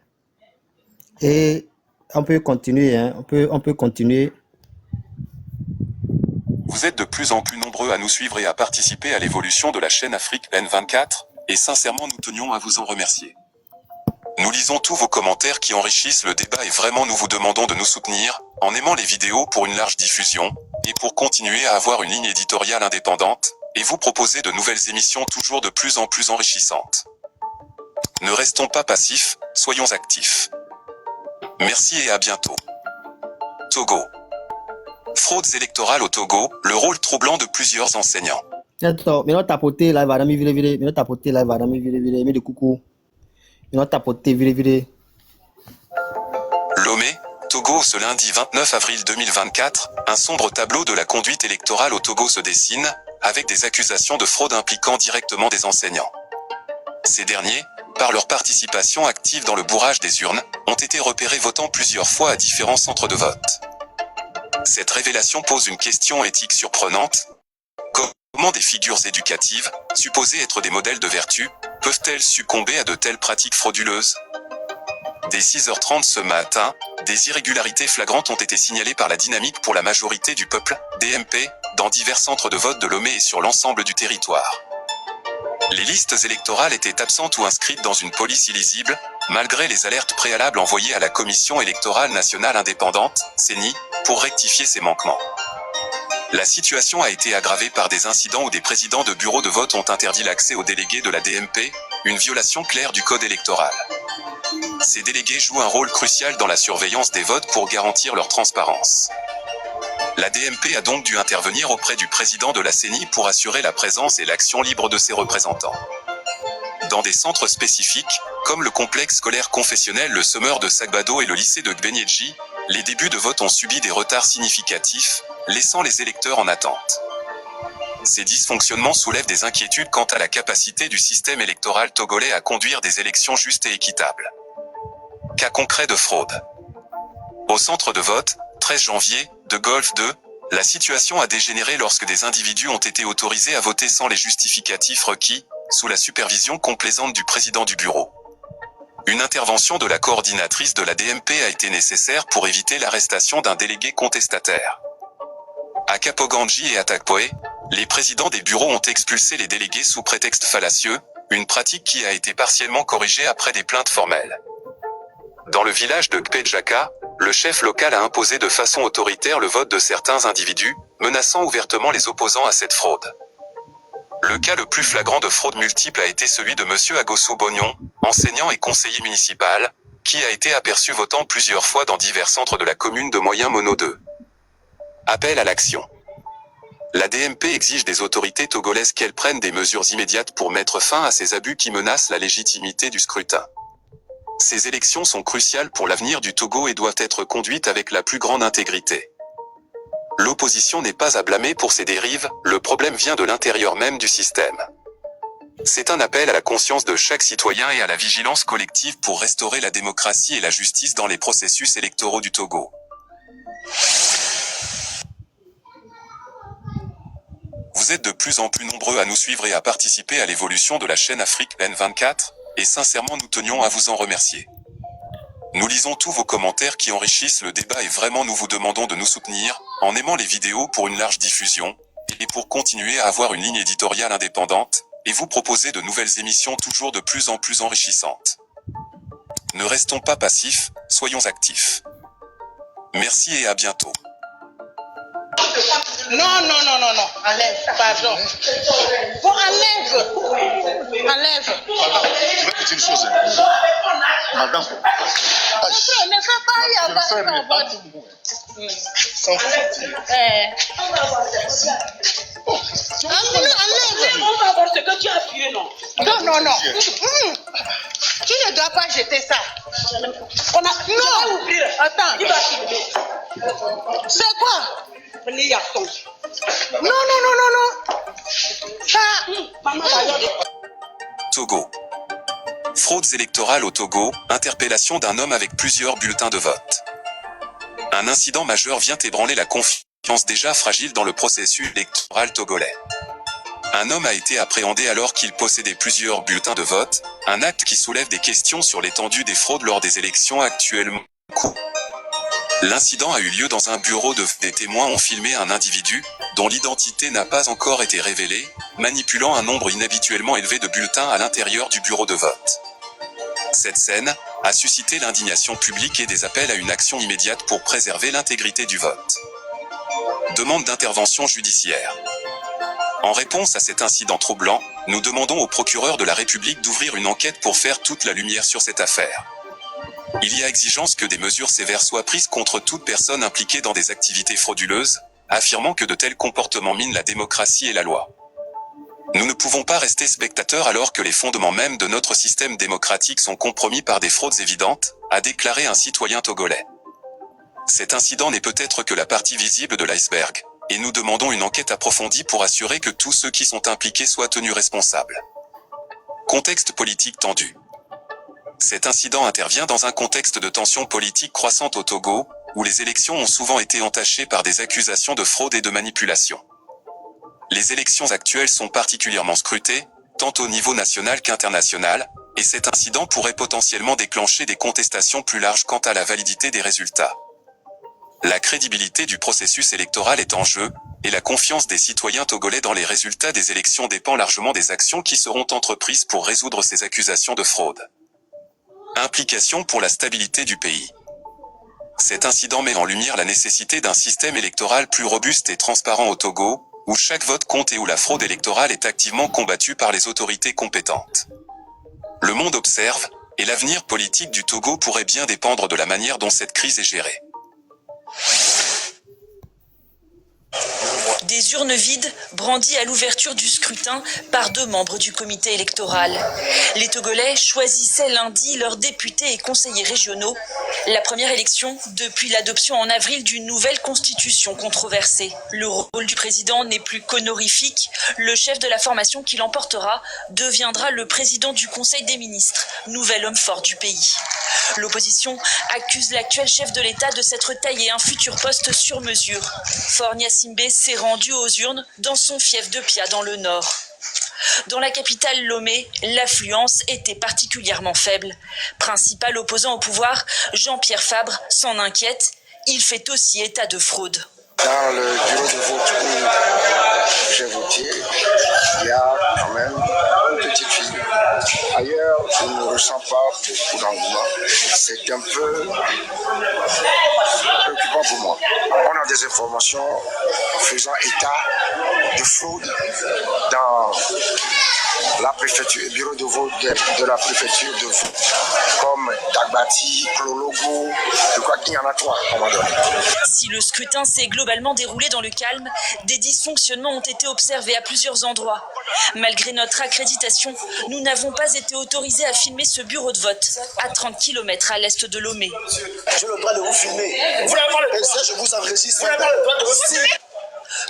Et on peut continuer, hein, on peut continuer. Vous êtes de plus en plus nombreux à nous suivre et à participer à l'évolution de la chaîne Afrique N24, et sincèrement nous tenions à vous en remercier. Nous lisons tous vos commentaires qui enrichissent le débat et vraiment nous vous demandons de nous soutenir, en aimant les vidéos pour une large diffusion, et pour continuer à avoir une ligne éditoriale indépendante, et vous proposer de nouvelles émissions toujours de plus en plus enrichissantes. Ne restons pas passifs, soyons actifs. Merci et à bientôt. Togo. Fraudes électorales au Togo, le rôle troublant de plusieurs enseignants. Maintenant tapoter là va rami vire maintenant tapoter là va rami vire mais de coucou maintenant tapoter vire. Lomé, Togo. Ce lundi 29 avril 2024, un sombre tableau de la conduite électorale au Togo se dessine, avec des accusations de fraude impliquant directement des enseignants. Ces derniers, par leur participation active dans le bourrage des urnes, ont été repérés votant plusieurs fois à différents centres de vote. Cette révélation pose une question éthique surprenante. Comment des figures éducatives, supposées être des modèles de vertu, peuvent-elles succomber à de telles pratiques frauduleuses? Dès 6h30 ce matin, des irrégularités flagrantes ont été signalées par la Dynamique pour la majorité du peuple, DMP, dans divers centres de vote de Lomé et sur l'ensemble du territoire. Les listes électorales étaient absentes ou inscrites dans une police illisible, malgré les alertes préalables envoyées à la Commission électorale nationale indépendante, CENI, pour rectifier ces manquements. La situation a été aggravée par des incidents où des présidents de bureaux de vote ont interdit l'accès aux délégués de la DMP, une violation claire du code électoral. Ces délégués jouent un rôle crucial dans la surveillance des votes pour garantir leur transparence. La DMP a donc dû intervenir auprès du président de la CENI pour assurer la présence et l'action libre de ses représentants. Dans des centres spécifiques, comme le complexe scolaire confessionnel Le Semeur de Sagbado et le lycée de Gbenedji, les débuts de vote ont subi des retards significatifs, laissant les électeurs en attente. Ces dysfonctionnements soulèvent des inquiétudes quant à la capacité du système électoral togolais à conduire des élections justes et équitables. Cas concret de fraude. Au centre de vote, 13 janvier, de Golf 2, la situation a dégénéré lorsque des individus ont été autorisés à voter sans les justificatifs requis, sous la supervision complaisante du président du bureau. Une intervention de la coordinatrice de la DMP a été nécessaire pour éviter l'arrestation d'un délégué contestataire. À Kapoganji et à Takpoé, les présidents des bureaux ont expulsé les délégués sous prétexte fallacieux, une pratique qui a été partiellement corrigée après des plaintes formelles. Dans le village de Kpejaka, le chef local a imposé de façon autoritaire le vote de certains individus, menaçant ouvertement les opposants à cette fraude. Le cas le plus flagrant de fraude multiple a été celui de M. Agossou Bognon, enseignant et conseiller municipal, qui a été aperçu votant plusieurs fois dans divers centres de la commune de Moyen-Mono 2. Appel à l'action. La DMP exige des autorités togolaises qu'elles prennent des mesures immédiates pour mettre fin à ces abus qui menacent la légitimité du scrutin. Ces élections sont cruciales pour l'avenir du Togo et doivent être conduites avec la plus grande intégrité. L'opposition n'est pas à blâmer pour ces dérives, le problème vient de l'intérieur même du système. C'est un appel à la conscience de chaque citoyen et à la vigilance collective pour restaurer la démocratie et la justice dans les processus électoraux du Togo. Vous êtes de plus en plus nombreux à nous suivre et à participer à l'évolution de la chaîne Afrique N24, et sincèrement nous tenions à vous en remercier. Nous lisons tous vos commentaires qui enrichissent le débat et vraiment nous vous demandons de nous soutenir, en aimant les vidéos pour une large diffusion, et pour continuer à avoir une ligne éditoriale indépendante, et vous proposer de nouvelles émissions toujours de plus en plus enrichissantes. Ne restons pas passifs, soyons actifs. Merci et à bientôt. Non, enlève, pardon. Bon, enlève. Madame, je vais dire une chose. Madame. Ne fais pas, il y a pas de enlève. On va voir ce que tu as appuyé, non? Non. Tu ne dois pas jeter ça. Non, attends. Il va filmer. C'est quoi? Non. Togo. Fraudes électorales au Togo, interpellation d'un homme avec plusieurs bulletins de vote. Un incident majeur vient ébranler la confiance déjà fragile dans le processus électoral togolais. Un homme a été appréhendé alors qu'il possédait plusieurs bulletins de vote, un acte qui soulève des questions sur l'étendue des fraudes lors des élections actuellement en cours. L'incident a eu lieu dans un bureau de vote. Des témoins ont filmé un individu, dont l'identité n'a pas encore été révélée, manipulant un nombre inhabituellement élevé de bulletins à l'intérieur du bureau de vote. Cette scène a suscité l'indignation publique et des appels à une action immédiate pour préserver l'intégrité du vote. Demande d'intervention judiciaire. En réponse à cet incident troublant, nous demandons au procureur de la République d'ouvrir une enquête pour faire toute la lumière sur cette affaire. Il y a exigence que des mesures sévères soient prises contre toute personne impliquée dans des activités frauduleuses, affirmant que de tels comportements minent la démocratie et la loi. Nous ne pouvons pas rester spectateurs alors que les fondements mêmes de notre système démocratique sont compromis par des fraudes évidentes, a déclaré un citoyen togolais. Cet incident n'est peut-être que la partie visible de l'iceberg, et nous demandons une enquête approfondie pour assurer que tous ceux qui sont impliqués soient tenus responsables. Contexte politique tendu. Cet incident intervient dans un contexte de tension politique croissante au Togo, où les élections ont souvent été entachées par des accusations de fraude et de manipulation. Les élections actuelles sont particulièrement scrutées, tant au niveau national qu'international, et cet incident pourrait potentiellement déclencher des contestations plus larges quant à la validité des résultats. La crédibilité du processus électoral est en jeu, et la confiance des citoyens togolais dans les résultats des élections dépend largement des actions qui seront entreprises pour résoudre ces accusations de fraude. Implication pour la stabilité du pays. Cet incident met en lumière la nécessité d'un système électoral plus robuste et transparent au Togo, où chaque vote compte et où la fraude électorale est activement combattue par les autorités compétentes. Le monde observe, et l'avenir politique du Togo pourrait bien dépendre de la manière dont cette crise est gérée. Des urnes vides brandies à l'ouverture du scrutin par 2 membres du comité électoral. Les Togolais choisissaient lundi leurs députés et conseillers régionaux. La première élection depuis l'adoption en avril d'une nouvelle constitution controversée. Le rôle du président n'est plus qu'honorifique. Le chef de la formation qui l'emportera deviendra le président du Conseil des ministres, nouvel homme fort du pays. L'opposition accuse l'actuel chef de l'État de s'être taillé un futur poste sur mesure. Faure Gnassingbé s'est rendu aux urnes dans son fief de Pia dans le nord. Dans la capitale Lomé, l'affluence était particulièrement faible. Principal opposant au pouvoir, Jean-Pierre Fabre s'en inquiète. Il fait aussi état de fraude. Dans le bureau de vote où j'ai voté, il y a quand même une petite fille. Ailleurs, je ne ressens pas beaucoup d'engouement. C'est un peu des informations faisant état de fraude dans la préfecture, le bureau de vote de la préfecture de vote, comme Dagbati, Klologo, je crois qu'il y en a 3 à un moment donné. Si le scrutin s'est globalement déroulé dans le calme, des dysfonctionnements ont été observés à plusieurs endroits. Malgré notre accréditation, nous n'avons pas été autorisés à filmer ce bureau de vote, à 30 km à l'est de Lomé. J'ai le droit de vous filmer. Vous n'avez pas le droit. Et ça, je vous enregistre. Vous n'avez pas le droit de vous filmer.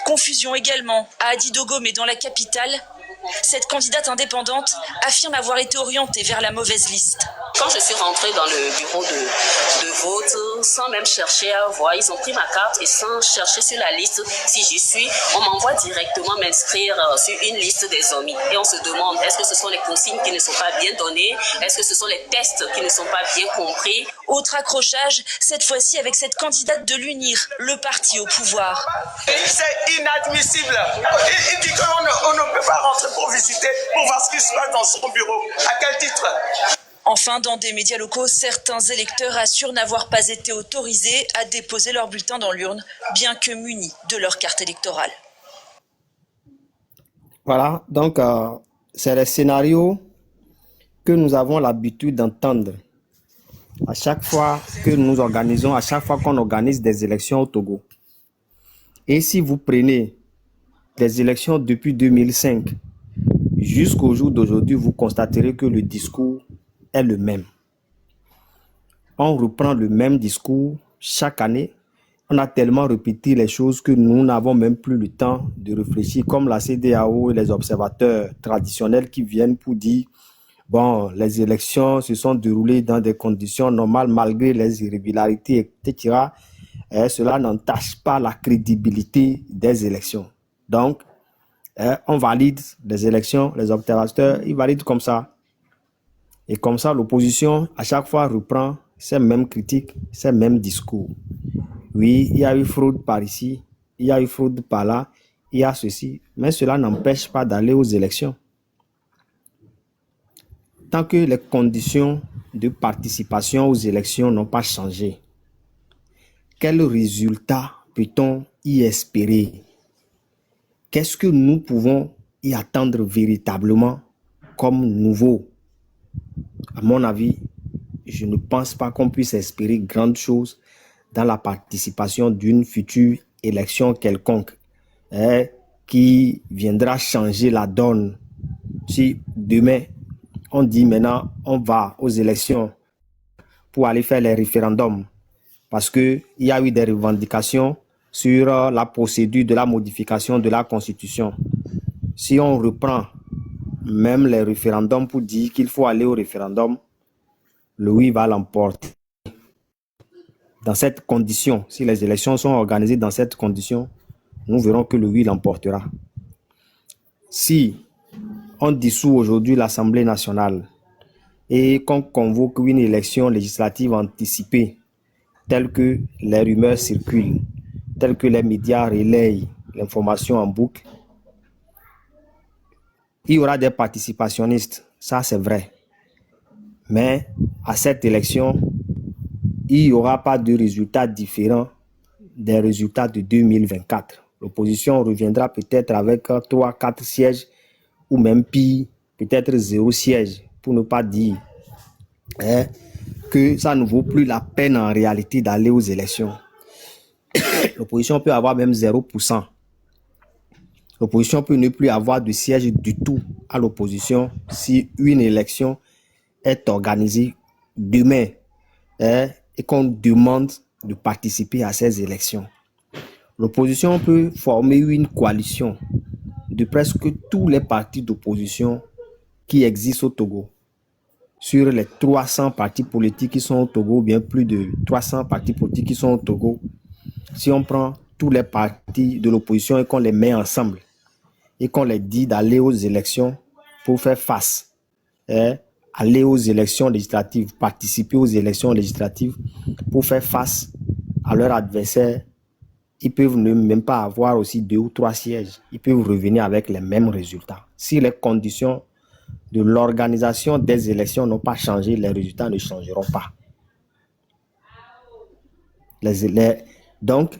Confusion également à Adidogo, mais dans la capitale. Cette candidate indépendante affirme avoir été orientée vers la mauvaise liste. Quand je suis rentrée dans le bureau de vote, sans même chercher à voir, ils ont pris ma carte et sans chercher sur la liste si j'y suis, on m'envoie directement m'inscrire sur une liste des OMI. Et on se demande, est-ce que ce sont les consignes qui ne sont pas bien données? Est-ce que ce sont les tests qui ne sont pas bien compris? Autre accrochage, cette fois-ci avec cette candidate de l'UNIR, le parti au pouvoir. C'est inadmissible. Il dit qu'on ne peut pas rentrer pour visiter, pour voir ce qui se passe dans son bureau. À quel titre? Enfin, dans des médias locaux, certains électeurs assurent n'avoir pas été autorisés à déposer leur bulletin dans l'urne, bien que munis de leur carte électorale. Voilà, donc c'est le scénario que nous avons l'habitude d'entendre à chaque fois que nous organisons, à chaque fois qu'on organise des élections au Togo. Et si vous prenez des élections depuis 2005 jusqu'au jour d'aujourd'hui, vous constaterez que le discours est le même. On reprend le même discours chaque année. On a tellement répété les choses que nous n'avons même plus le temps de réfléchir, comme la CEDEAO et les observateurs traditionnels qui viennent pour dire bon, les élections se sont déroulées dans des conditions normales malgré les irrégularités, etc. Et cela n'entache pas la crédibilité des élections. Donc, on valide les élections, les observateurs, ils valident comme ça. Et comme ça, l'opposition, à chaque fois, reprend ces mêmes critiques, ces mêmes discours. Oui, il y a eu fraude par ici, il y a eu fraude par là, il y a ceci. Mais cela n'empêche pas d'aller aux élections. Tant que les conditions de participation aux élections n'ont pas changé, quel résultat peut-on y espérer? Qu'est-ce que nous pouvons y attendre véritablement comme nouveau? À mon avis, je ne pense pas qu'on puisse espérer grande chose dans la participation d'une future élection quelconque qui viendra changer la donne. Si demain, on dit maintenant, on va aux élections pour aller faire les référendums parce qu'il y a eu des revendications sur la procédure de la modification de la Constitution. Si on reprend même les référendums pour dire qu'il faut aller au référendum, le oui va l'emporter. Dans cette condition, si les élections sont organisées dans cette condition, nous verrons que le oui l'emportera. Si on dissout aujourd'hui l'Assemblée nationale et qu'on convoque une élection législative anticipée, telle que les rumeurs circulent, telle que les médias relayent l'information en boucle, il y aura des participationnistes, ça c'est vrai. Mais à cette élection, il n'y aura pas de résultats différents des résultats de 2024. L'opposition reviendra peut-être avec 3-4 sièges ou même pire, peut-être 0 siège, pour ne pas dire que ça ne vaut plus la peine en réalité d'aller aux élections. L'opposition peut avoir même 0%. L'opposition peut ne plus avoir de siège du tout à l'opposition si une élection est organisée demain et qu'on demande de participer à ces élections. L'opposition peut former une coalition de presque tous les partis d'opposition qui existent au Togo. Sur les 300 partis politiques qui sont au Togo, bien plus de 300 partis politiques qui sont au Togo, si on prend tous les partis de l'opposition et qu'on les met ensemble et qu'on les dit d'aller aux élections pour faire face, aller aux élections législatives, participer aux élections législatives pour faire face à leurs adversaires, ils peuvent ne même pas avoir aussi 2 ou 3 sièges. Ils peuvent revenir avec les mêmes résultats. Si les conditions de l'organisation des élections n'ont pas changé, les résultats ne changeront pas. Donc,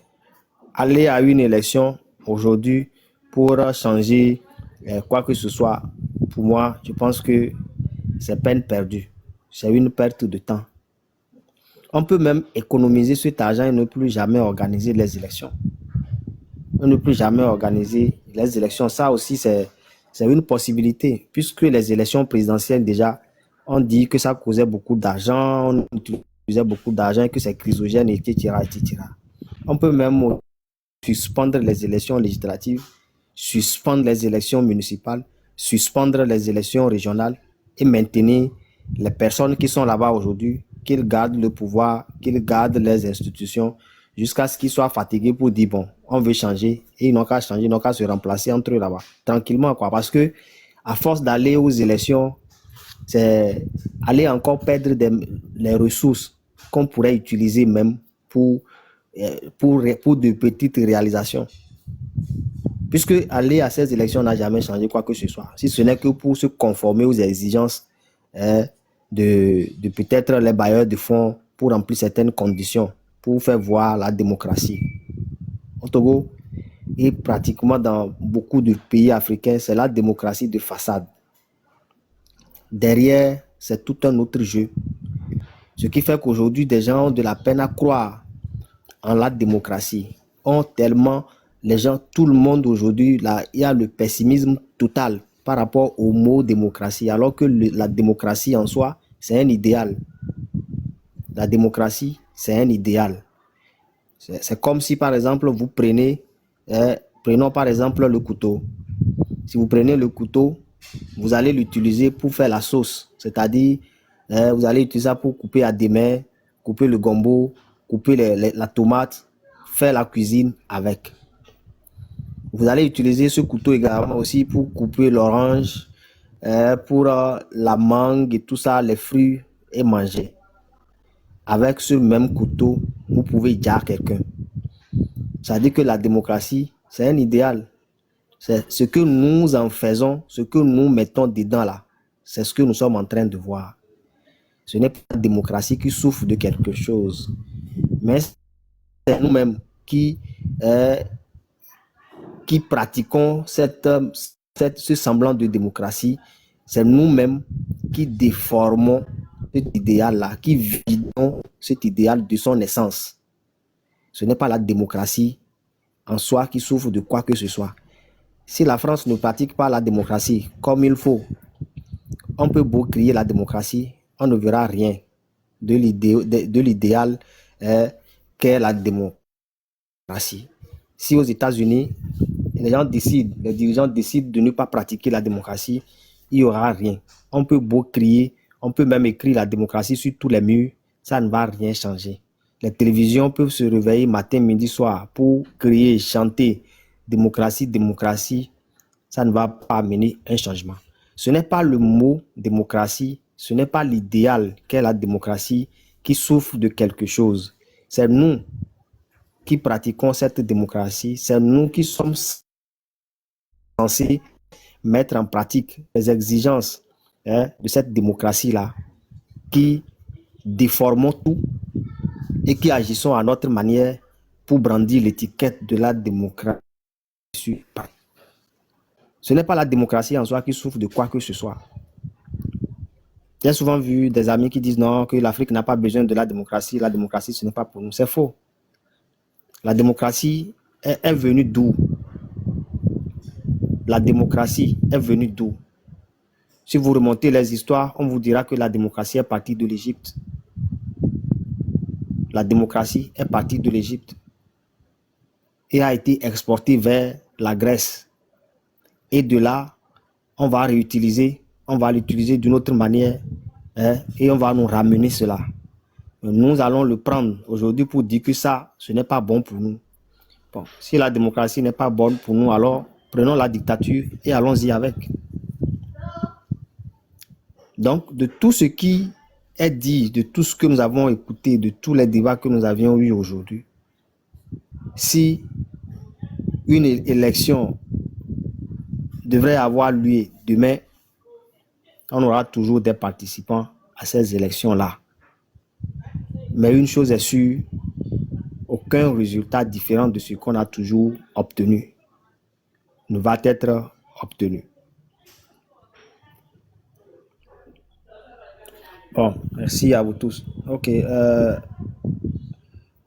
aller à une élection aujourd'hui pour changer quoi que ce soit, pour moi, je pense que c'est peine perdue. C'est une perte de temps. On peut même économiser cet argent et ne plus jamais organiser les élections. Ne plus jamais organiser les élections. Ça aussi, c'est une possibilité, puisque les élections présidentielles, déjà, on dit que ça causait beaucoup d'argent, on utilisait beaucoup d'argent, que c'est chrysogène, etc., etc. On peut même suspendre les élections législatives, suspendre les élections municipales, suspendre les élections régionales et maintenir les personnes qui sont là-bas aujourd'hui, qu'ils gardent le pouvoir, qu'ils gardent les institutions jusqu'à ce qu'ils soient fatigués pour dire bon, on veut changer et ils n'ont qu'à changer, ils n'ont qu'à se remplacer entre eux là-bas, tranquillement quoi. Parce que à force d'aller aux élections, c'est aller encore perdre les ressources qu'on pourrait utiliser même pour de petites réalisations. Puisque aller à ces élections n'a jamais changé quoi que ce soit, si ce n'est que pour se conformer aux exigences de peut-être les bailleurs de fonds pour remplir certaines conditions, pour faire voir la démocratie. Au Togo et pratiquement dans beaucoup de pays africains, c'est la démocratie de façade. Derrière, c'est tout un autre jeu. Ce qui fait qu'aujourd'hui, des gens ont de la peine à croire en la démocratie. Les gens, tout le monde aujourd'hui, il y a le pessimisme total par rapport au mot démocratie, alors que la démocratie en soi, c'est un idéal. La démocratie, c'est un idéal. C'est comme si, par exemple, vous prenons par exemple le couteau. Si vous prenez le couteau, vous allez l'utiliser pour faire la sauce. C'est-à-dire, vous allez utiliser ça pour couper à des mains, couper le gombo, couper la tomate, faire la cuisine avec. Vous allez utiliser ce couteau également aussi pour couper l'orange, pour la mangue et tout ça, les fruits et manger. Avec ce même couteau, vous pouvez dire quelqu'un. Ça dit que la démocratie, c'est un idéal. C'est ce que nous en faisons, ce que nous mettons dedans là. C'est ce que nous sommes en train de voir. Ce n'est pas la démocratie qui souffre de quelque chose, mais c'est nous-mêmes qui pratiquons ce semblant de démocratie. C'est nous-mêmes qui déformons cet idéal-là, qui vidons cet idéal de son essence. Ce n'est pas la démocratie en soi qui souffre de quoi que ce soit. Si la France ne pratique pas la démocratie comme il faut, on peut beau crier la démocratie, on ne verra rien de l'idéal qu'est la démocratie. Si aux États-Unis, les dirigeants décident de ne pas pratiquer la démocratie, il n'y aura rien. On peut beau crier, on peut même écrire la démocratie sur tous les murs, ça ne va rien changer. Les télévisions peuvent se réveiller matin, midi, soir pour crier, chanter démocratie, démocratie, ça ne va pas amener un changement. Ce n'est pas le mot démocratie, ce n'est pas l'idéal qu'est la démocratie qui souffre de quelque chose. C'est nous qui pratiquons cette démocratie, c'est nous qui sommes censés mettre en pratique les exigences de cette démocratie-là, qui déformons tout et qui agissons à notre manière pour brandir l'étiquette de la démocratie. Ce n'est pas la démocratie en soi qui souffre de quoi que ce soit. J'ai souvent vu des amis qui disent non, que l'Afrique n'a pas besoin de la démocratie ce n'est pas pour nous. C'est faux. La démocratie est venue d'où? La démocratie est venue d'où? Si vous remontez les histoires, on vous dira que la démocratie est partie de l'Égypte. La démocratie est partie de l'Égypte et a été exportée vers la Grèce. Et de là, on va l'utiliser d'une autre manière et on va nous ramener cela. Nous allons le prendre aujourd'hui pour dire que ça, ce n'est pas bon pour nous. Bon, si la démocratie n'est pas bonne pour nous, alors prenons la dictature et allons-y avec. Donc, de tout ce qui est dit, de tout ce que nous avons écouté, de tous les débats que nous avions eus aujourd'hui, si une élection devrait avoir lieu demain, on aura toujours des participants à ces élections-là. Mais une chose est sûre, aucun résultat différent de ce qu'on a toujours obtenu ne va être obtenu. Bon, merci à vous tous. Ok,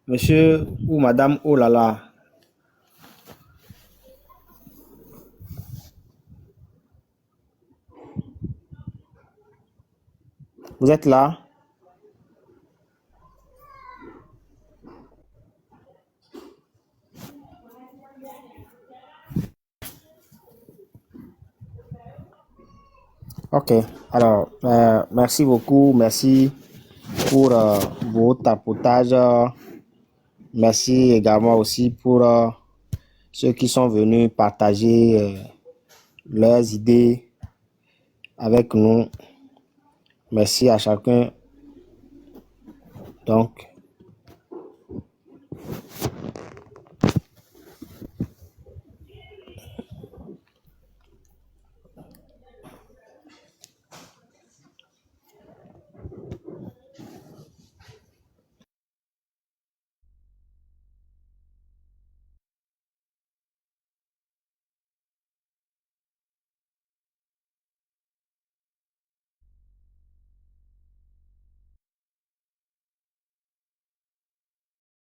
monsieur ou madame, oh là là. Vous êtes là? Ok, alors, merci beaucoup, merci pour vos tapotages. Merci également aussi pour ceux qui sont venus partager leurs idées avec nous. Merci à chacun. Donc,